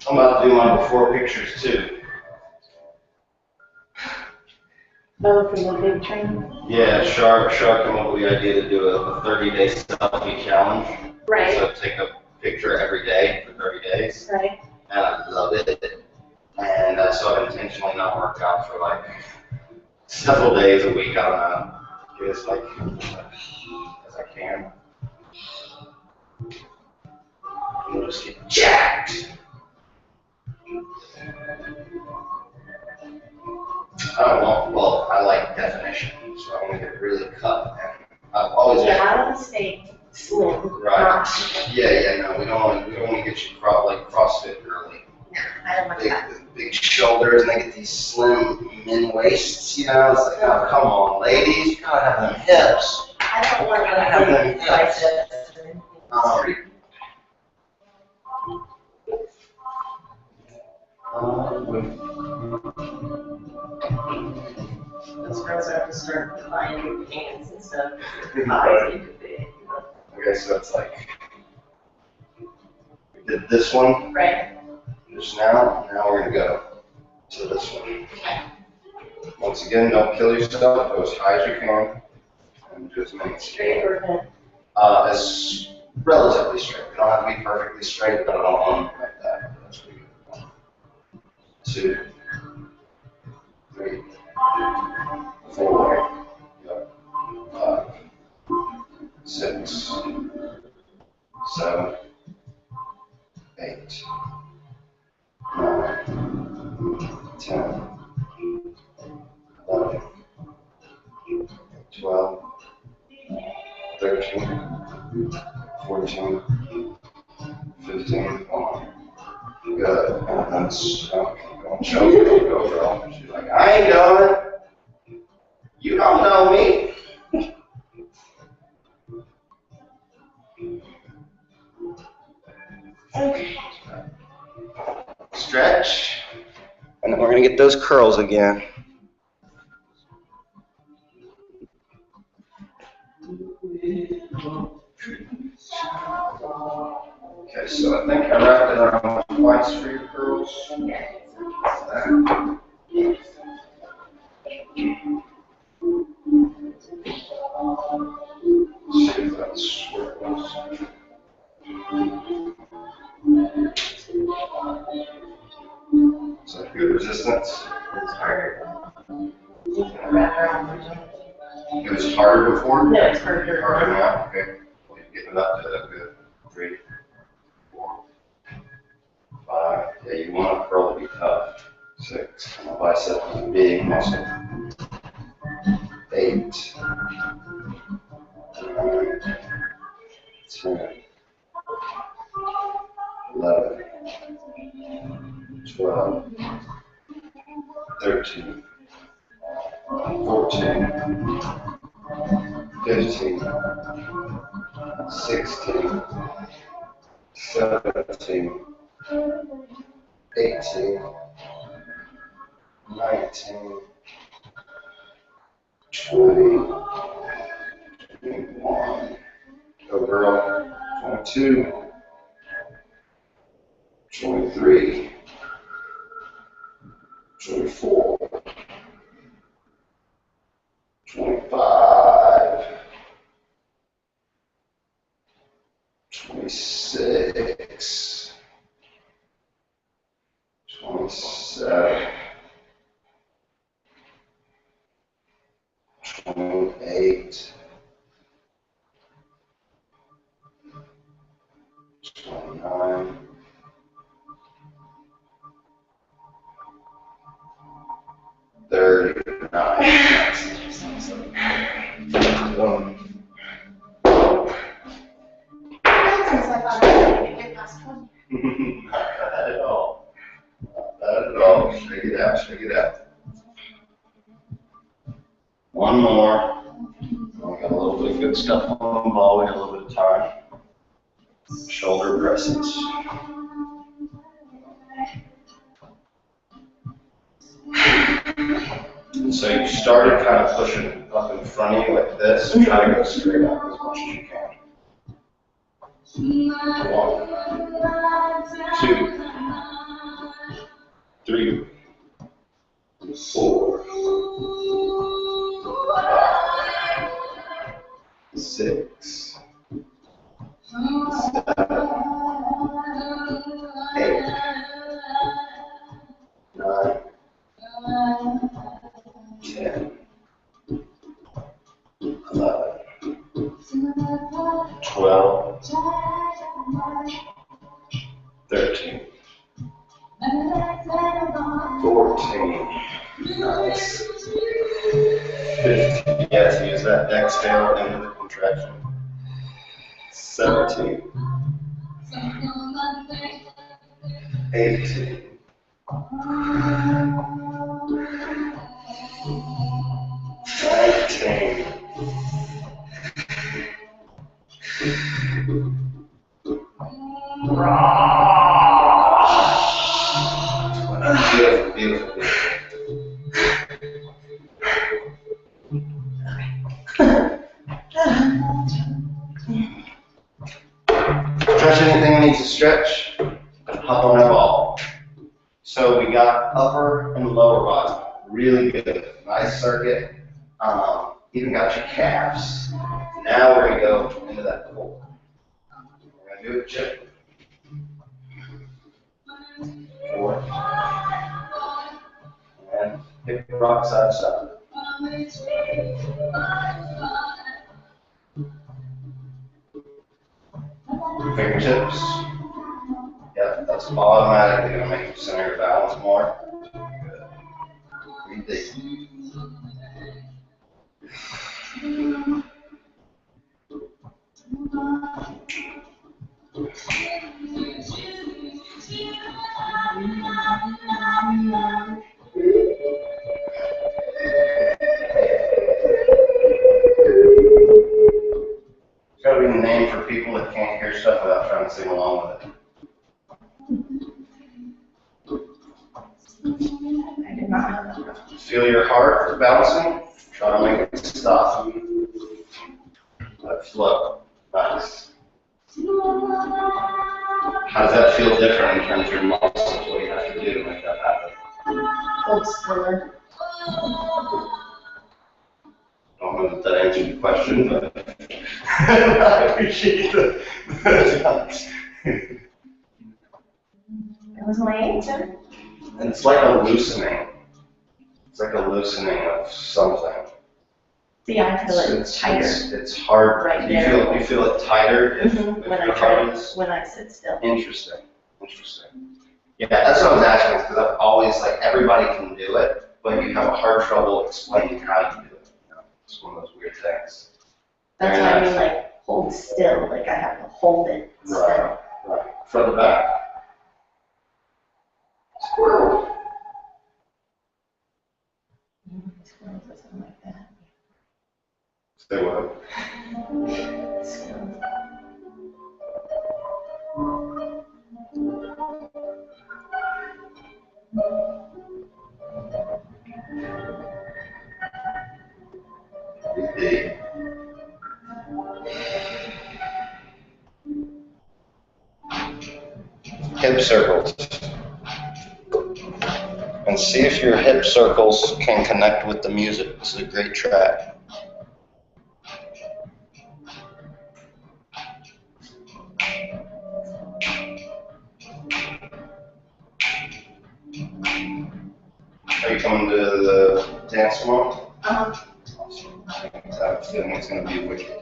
I'm about to do my before pictures too. Oh, for the big train? Yeah, Shark came up with the idea to do a 30-day selfie challenge. Right. So take a picture every day for 30 days. Right. And I love it. And so I've intentionally not worked out for like several days a week. I don't know. Just like as I can. You'll just get jacked. I don't know. Well, I like definition, so I want to get really cut. And I've always I want to stay slim. Right. Yeah. No, we don't want to get you like CrossFit girly. No, I don't want that. Big shoulders, and they get these slim min waists. You know, it's like, oh, come on, ladies, you gotta have them hips. I don't want to have them hips. Those girls have to start buying pants and stuff. Right. Okay, so it's like we did this one. Right. Just now we're gonna go to this one. Once again, don't kill yourself. Go as high as you can, and do as many Straight or bent? As relatively straight. You don't have to be perfectly straight, but I don't want it like that. That's pretty good. 2, 3, 4, 5, 6, 7, 8, 9, 10, 11, 12, 13, 14, 15, on. Good. And that's, don't show me, go, girl. She's like, I ain't doing it. You don't know me. Okay. Stretch. And then we're going to get those curls again. Okay, so I think I wrapped it around twice for your curls. See if that's where it was. Is that good resistance? It's harder. Wrap around. It was harder before? No, it's harder. Harder now? Okay. Well, you're getting it up to that good. 3, 4, 5. Yeah, you want a curl to be tough. 6. My bicep is a big muscle. 8. 9. 10, 11, 12, 13, 14, 15, 16, 17, 18, 19, 20, 21, go girl, 22, 23, 24, 25, 26, 27, 28, 29, 39. Since I thought I was going to get past 20. Not bad at all. Not bad at all. Shake it out, shake it out. One more. We got a little bit of good stuff on the ball. We got a little bit of time. Shoulder presses. So you started kind of pushing up in front of you like this, and try to go straight up as much as you can. 1, 2, 3, 4, 5, 6, 7, 8, 9, 10, 11, 12, 13, 14, nice, 15, yes, use that exhale into the contraction, 17, 18, 19, 20. Beautiful, beautiful, beautiful. Stretch anything that needs to stretch, hop on that ball. So we got upper and lower body, really good, nice circuit. Even got your calves. Now we're gonna go into that core. We're gonna do it gently. 4, and pick the rock side to side. Fingertips. Yep, that's automatically going to make you center your balance more. Good. Breathe deep. There's got to be a name for people that can't hear stuff without trying to sing along with it. I did not know that. Feel your heart bouncing. Try to make it stop. Let it flow. Nice. How does that feel different in terms of your muscles? What do you have to do to make that happen? Hold stiller. I don't know if that answered your question, but I appreciate the It was my answer. And it's like a loosening. It's like a loosening of something. See, I feel it tighter. It's hard. Right You there. feel it tighter if When your I heart is. when I sit still. Interesting. Yeah, that's what I was asking, because I've always, like, everybody can do it, but you have a hard trouble explaining how you do it. You know? It's one of those weird things. That's Very why I nice. mean, like, hold hold still, like I have to hold it still. Right. Front to back. Squirrel. Squirrels or something like that. Say what? Squirrels. Hip circles. And see if your hip circles can connect with the music. This is a great track. Are you coming to the dance tomorrow? Awesome. I have a feeling it's going to be wicked.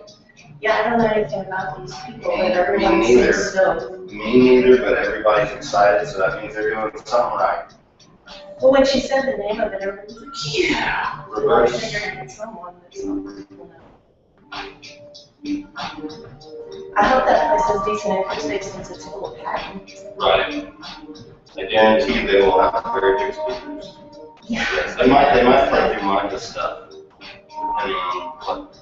Yeah, I don't know anything about these people, but everyone seems stoked. Me neither, but everybody's excited, so that means they're doing something right. Well, when she said the name of it, everybody was like, yeah. Reverse. I figured it's someone that's not people know. I hope that place has decent acoustics since it's full of patents. Right. I guarantee you they will have very good speakers. Yeah. Yes, they might play through Micah stuff. Depending on what.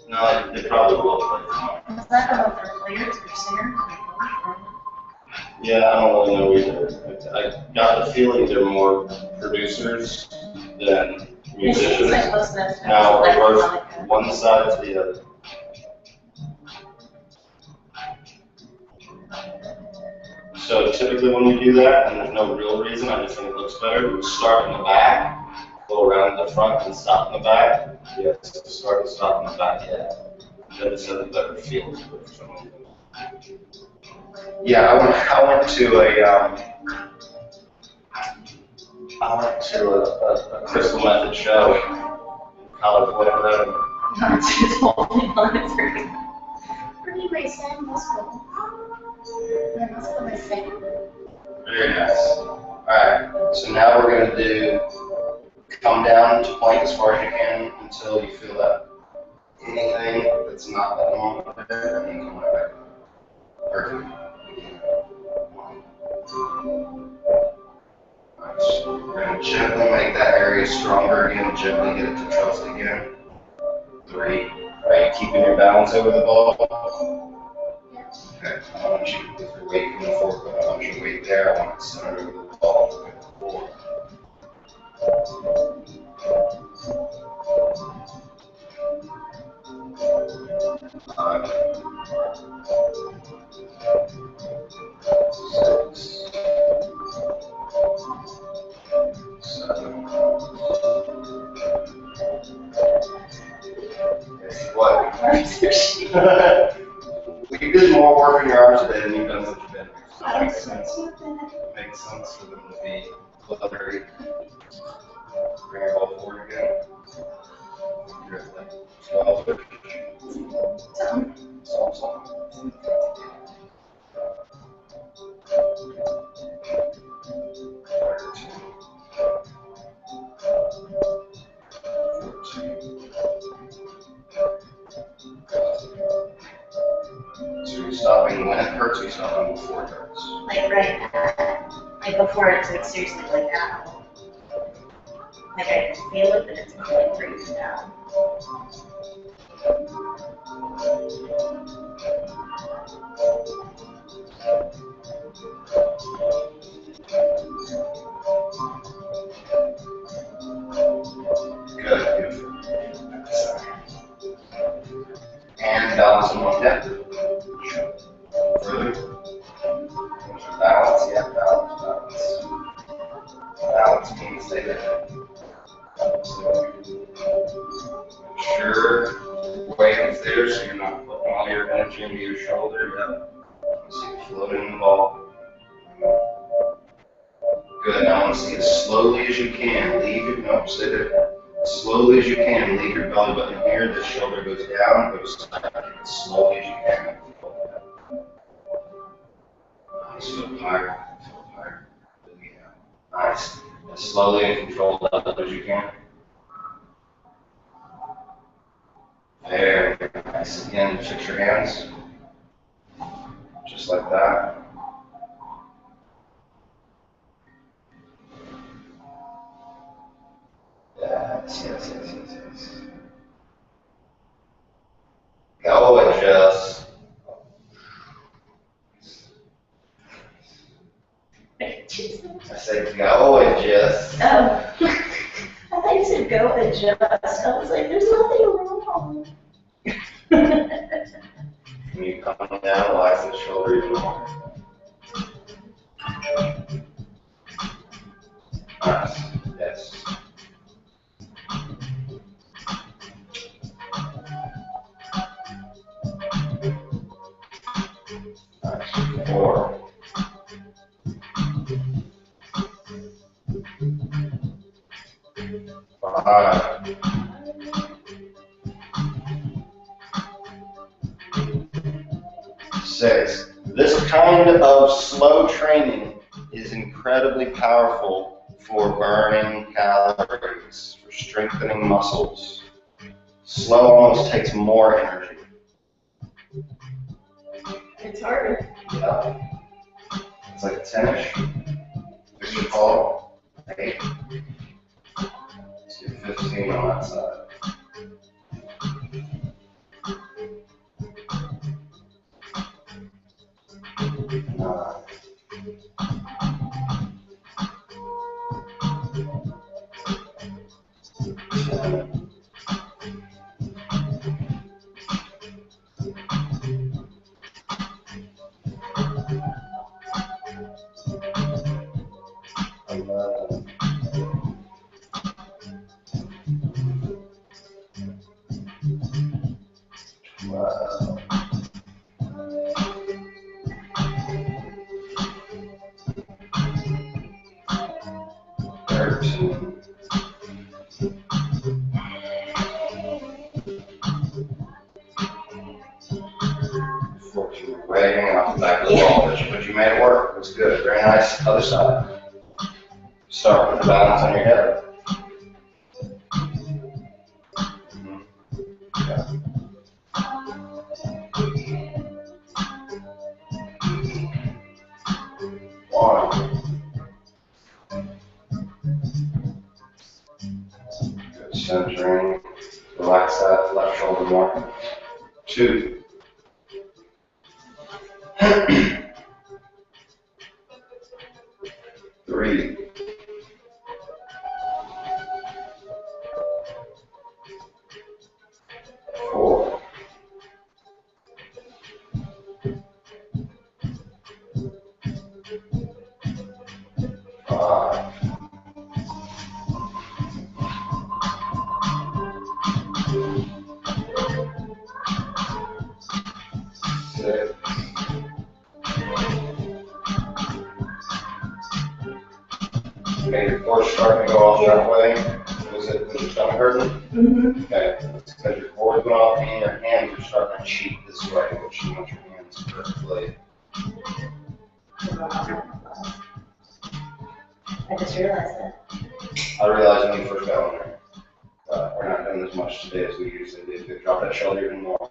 No, they probably will play through Micah. Is that about their players or singers? Yeah, I don't really know either. I got the feeling they're more producers than musicians. Like most of that stuff. Now, Like reverse one side to the other. So typically when we do that, and there's no real reason, I just think it looks better, we start in the back, go around the front and stop in the back. Yes, start and stop in the back, yeah. That just has a better feel to it for some reason. Yeah, I went to a Crystal Method show in college, whatever. Not just holding on to it. Pretty great sound, most of them. Most of them sing. Very nice. Alright, so now we're going to do come down to plank as far as you can until you feel that anything that's not that long up there, and then come right back up. Perfect. Nice. We're going to gently make that area stronger again, gently get it to trust again. 3. Are you keeping your balance over the ball? Okay, I want you, if you're weight from the fork, I want your weight there, I want it centered over the ball. 4. 5. 6. 7. Guess what? You did more work in your arms today than you've done since you've been here. So it makes sense. It makes sense for them to be cluttery. Bring your ball forward again. You're at like 12. Some. 13. So you're stopping when it hurts, or you're stopping before it hurts? Like right now. Like before it's like seriously like that. Like I can feel it, but it's not like breathing down. Good, beautiful. And balance them on deck. Further. Balance, yeah, balance. Balance means stay there. Sure, weight is there, so you're not putting all your energy into your shoulder. Yeah. So you're floating the ball. Good. Now I want to see as slowly as you can. Leave your nope, stay there. As slowly as you can, leave your belly button here. This shoulder goes down, goes side. As slowly as you can. Nice. Feel higher. Feel higher. Yeah. Nice. As slowly and controlled as you can. Very nice. Nice. Again, fix your hands. Just like that. Yes, yes, yes, yes, yes. Go adjust. I said go adjust. Oh. I thought you said go adjust. I was like, there's nothing wrong. When you come down, relax the shoulder even more. Nice. Yes. Nice. 4. 5. 6. This kind of slow training is incredibly powerful for burning calories, for strengthening muscles. Slow almost takes more energy. It's harder. Yeah. It's like a 10-ish. Fix your call. 8. Let's do 15 on that side. 9. 10. 11. 12. 13. 14. Way hanging off the back of the wall, but you made it work. It was good. Very nice. Other side. Start with the balance on your head. Yeah. 1. Good centering. Relax that left shoulder more. 2. 3. 4. 5. 6. Okay, your core starting to go off that way. Was your stomach hurting? Mm-hmm. Okay, it's because your core's going off and your hands are starting to cheat this way, which you want your hands perfectly. I just realized that. I realized when you first got on there. We're not doing as much today as we usually do. Drop that shoulder even more.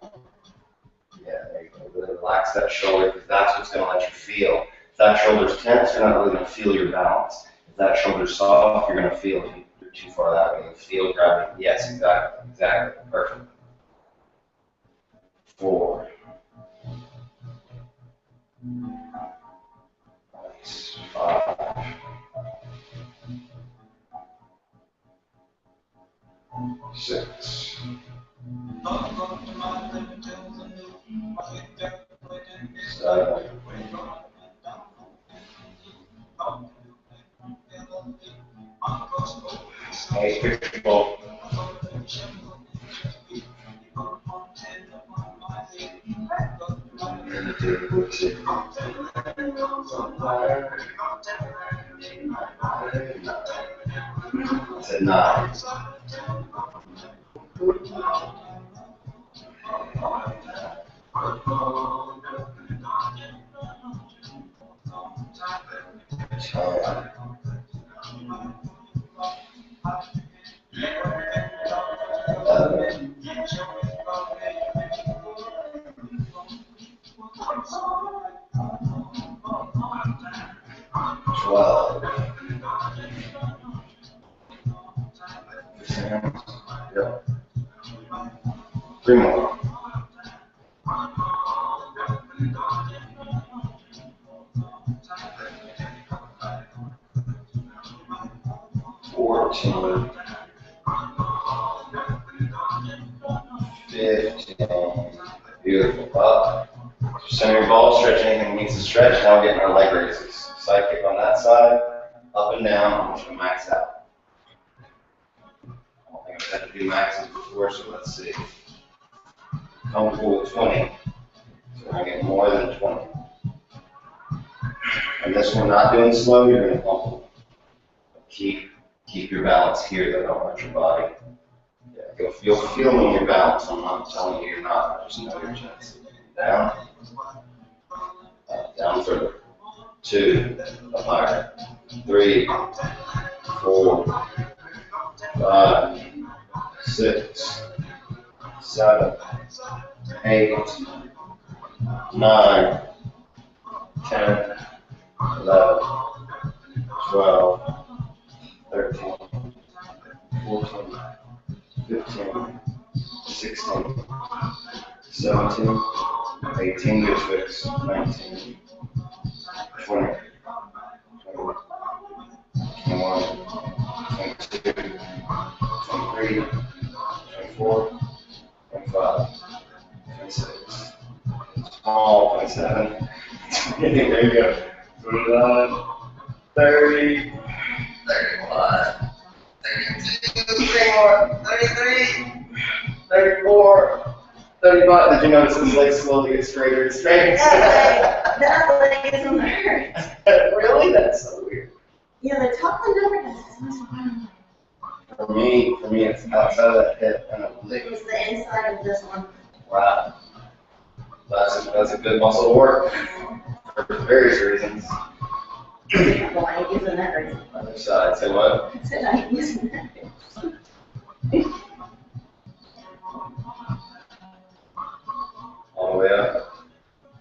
Yeah, there you go. Really relax that shoulder because that's what's going to let you feel. If that shoulder's tense, you're not really going to feel your balance. If that shoulder's soft, you're going to feel if you're too far that way. You're going to feel gravity. Yes, exactly. Exactly. Perfect. 4. Nice. 5. 6. 7. 8. Beautiful. 9. 10. 11. 14, 15. Beautiful. Up. Center your ball, stretch anything that needs to stretch. Now we're getting our leg raises. Side kick on that side, up and down. I'm just going to max out. I don't think I've had to do maxes before, so let's see. Comfortable with 20. So we're going to get more than 20. And this we're not doing slow, you're going to pump. Keep your balance here, though, don't hurt your body. Yeah, you'll feel when you're balanced. I'm not telling you you're not, I just know your chest. Down. Down further. 2, up higher. 3, 4, 5, 6, 7, 8, 9, 10, 11, 12, 13, 14, 15, 16, 17, 18, good fix, 19, 20, 21, 22, 23, 24, 25, 26, small, 27, there you go, 29, 30, 31, 32, 3 more, 33, 34, 35. Did you notice his legs slowly get straighter and straighter? That leg is on the hurt. Really? That's so weird. Yeah, the top one never does. It's most fun. For me, it's outside of that hip and oblique. It's the inside of this one. Wow. That's a good muscle to work for various reasons. Well, I ain't using that reason. Other side, say what? I said I ain't using that reason. All the way up.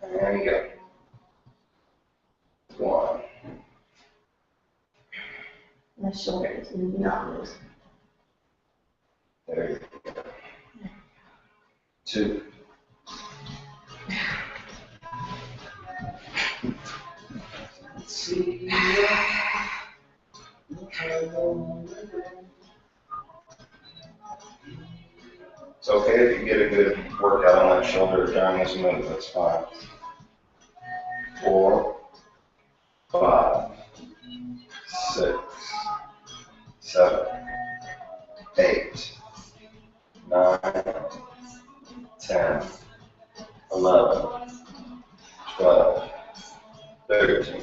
And go. Go on. My shoulders do not lose. There you go. 2. Let's see. It's okay if you get a good workout on that shoulder during this move, that's fine. 4, 5, 6, 7, 8, 9, 10, 11, 12, 13,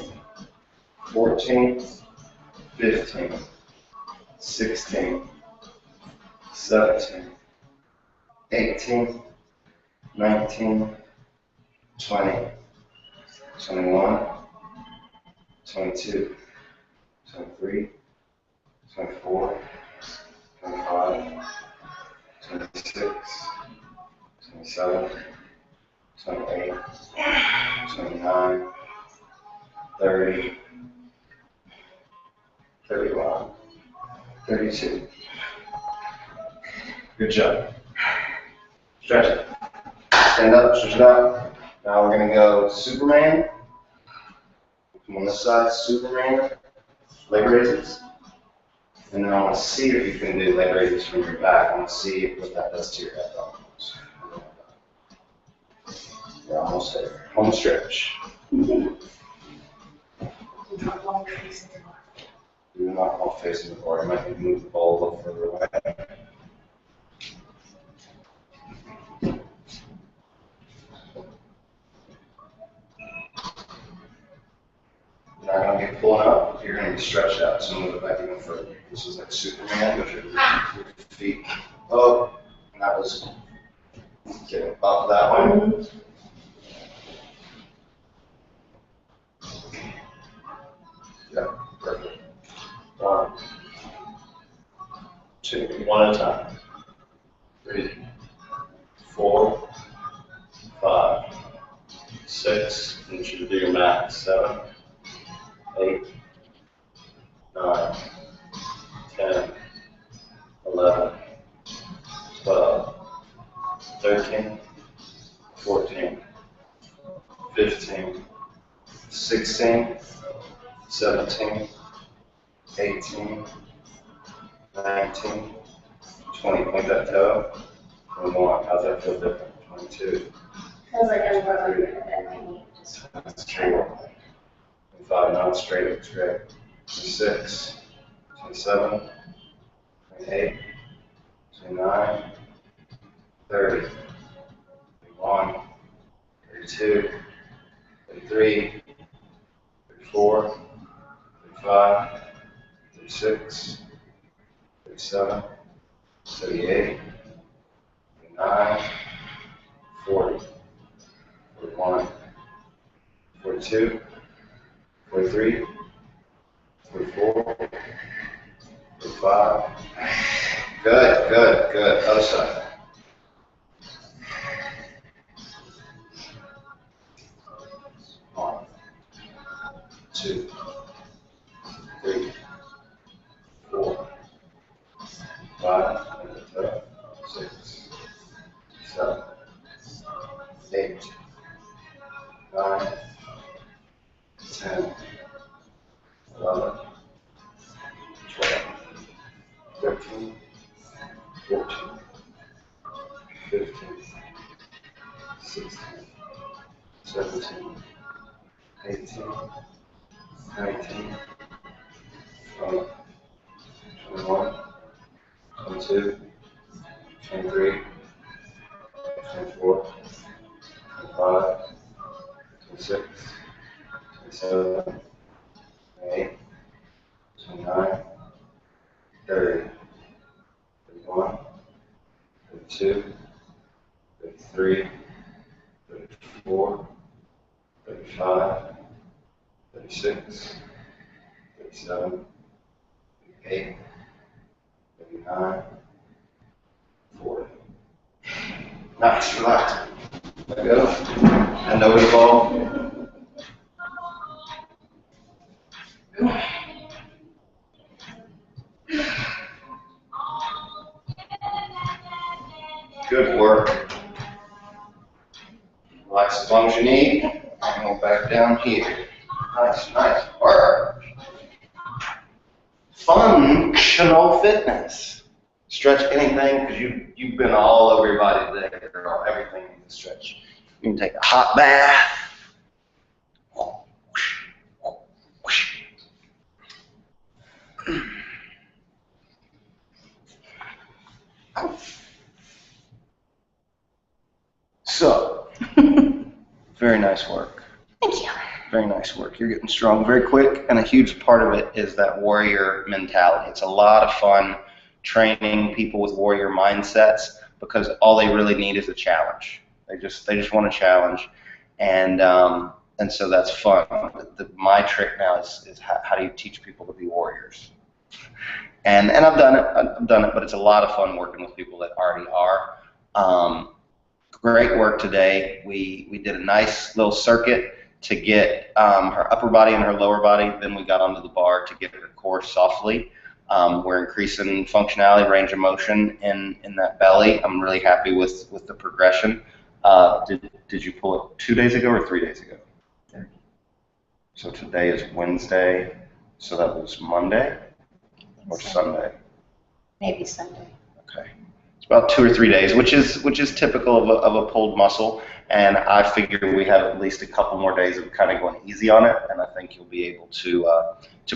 14, 15, 16, 17, 18, 19, 20, 21, 22, 23, 24, 25, 26, 27, 28, 29, 30, 31, 32. Good job. Stretch it. Stand up, stretch it out. Now we're going to go Superman. Come on this side, Superman. Leg raises. And then I want to see if you can do leg raises from your back. I want to see what that does to your head. You're almost there. Home stretch. Do not fall facing the bar. You might need to move the ball a little further away. You're not going to get pulling up. You're going to be stretched out. So move it back even further. This is like Superman with your feet up. And that was getting off that one. Yeah, perfect. 1, 2, one at a time. 3, 4, 5, 6, and you should do your max. 7, 8, 9, 10, 11, 12, 13, 14, 15, 16, 17, 18, 19, 20. Point that toe. 21. How's that feel different? 22. Feels like I'm rubbing it at my knee. 24. 25. Now it's straight up straight. 26, 27, 28, 29, 30, 31, 32, 33, 34, 35, 36, 37, 38, 39, 40, 41, 42, 43, 44, 45. Good, good, good. Other side. One, two, three, four, 5, 6, 7, 8, 9, 10, 11, 12, 13, 14, 15, 16, 17, 18, 19, 20, 21, 22, 23, 24, 25, 26, 27, 28, 29, 30, 31, 32, 33, 34, 35, 36, 37, 38, 39, 40. Nice, relax. Let go. And over the ball. Good work. Relax as long as you need. And go back down here. Nice, nice work. Functional fitness. Stretch anything because you've been all over your body today, girl. Everything you can stretch. You can take a hot bath. So, very nice work. Thank you. Very nice work. You're getting strong very quick, and a huge part of it is that warrior mentality. It's a lot of fun training people with warrior mindsets because all they really need is a challenge. They just want a challenge, and so that's fun. My trick now is how do you teach people to be warriors? And I've done it, but it's a lot of fun working with people that already are. Great work today. We did a nice little circuit to get her upper body and her lower body. Then we got onto the bar to get her core softly. We're increasing functionality, range of motion in that belly. I'm really happy with the progression. Did you pull it 2 days ago or 3 days ago? So today is Wednesday. So that was Monday or Sunday? Maybe Sunday. Okay. It's about 2 or 3 days, which is typical of a pulled muscle. And I figure we have at least a couple more days of kind of going easy on it, and I think you'll be able to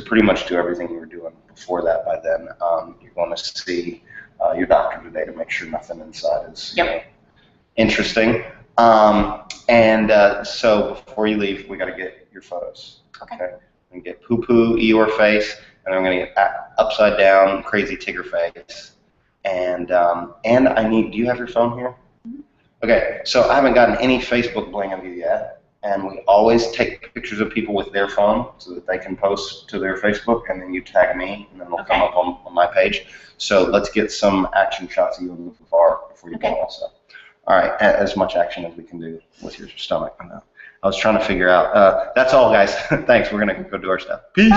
pretty much do everything you were doing before that by then. You're going to see your doctor today to make sure nothing inside is interesting. So before you leave, we got to get your photos. Okay. And get poo-poo Eeyore face, and then we're going to get upside down crazy Tigger face. And I need. Do you have your phone here? Okay, so I haven't gotten any Facebook bling of you yet, and we always take pictures of people with their phone so that they can post to their Facebook, and then you tag me, and then they'll come up on my page. So let's get some action shots of you in the bar before you go also. All right, as much action as we can do with your stomach. I was trying to figure out. That's all, guys. Thanks. We're going to go do our stuff. Peace.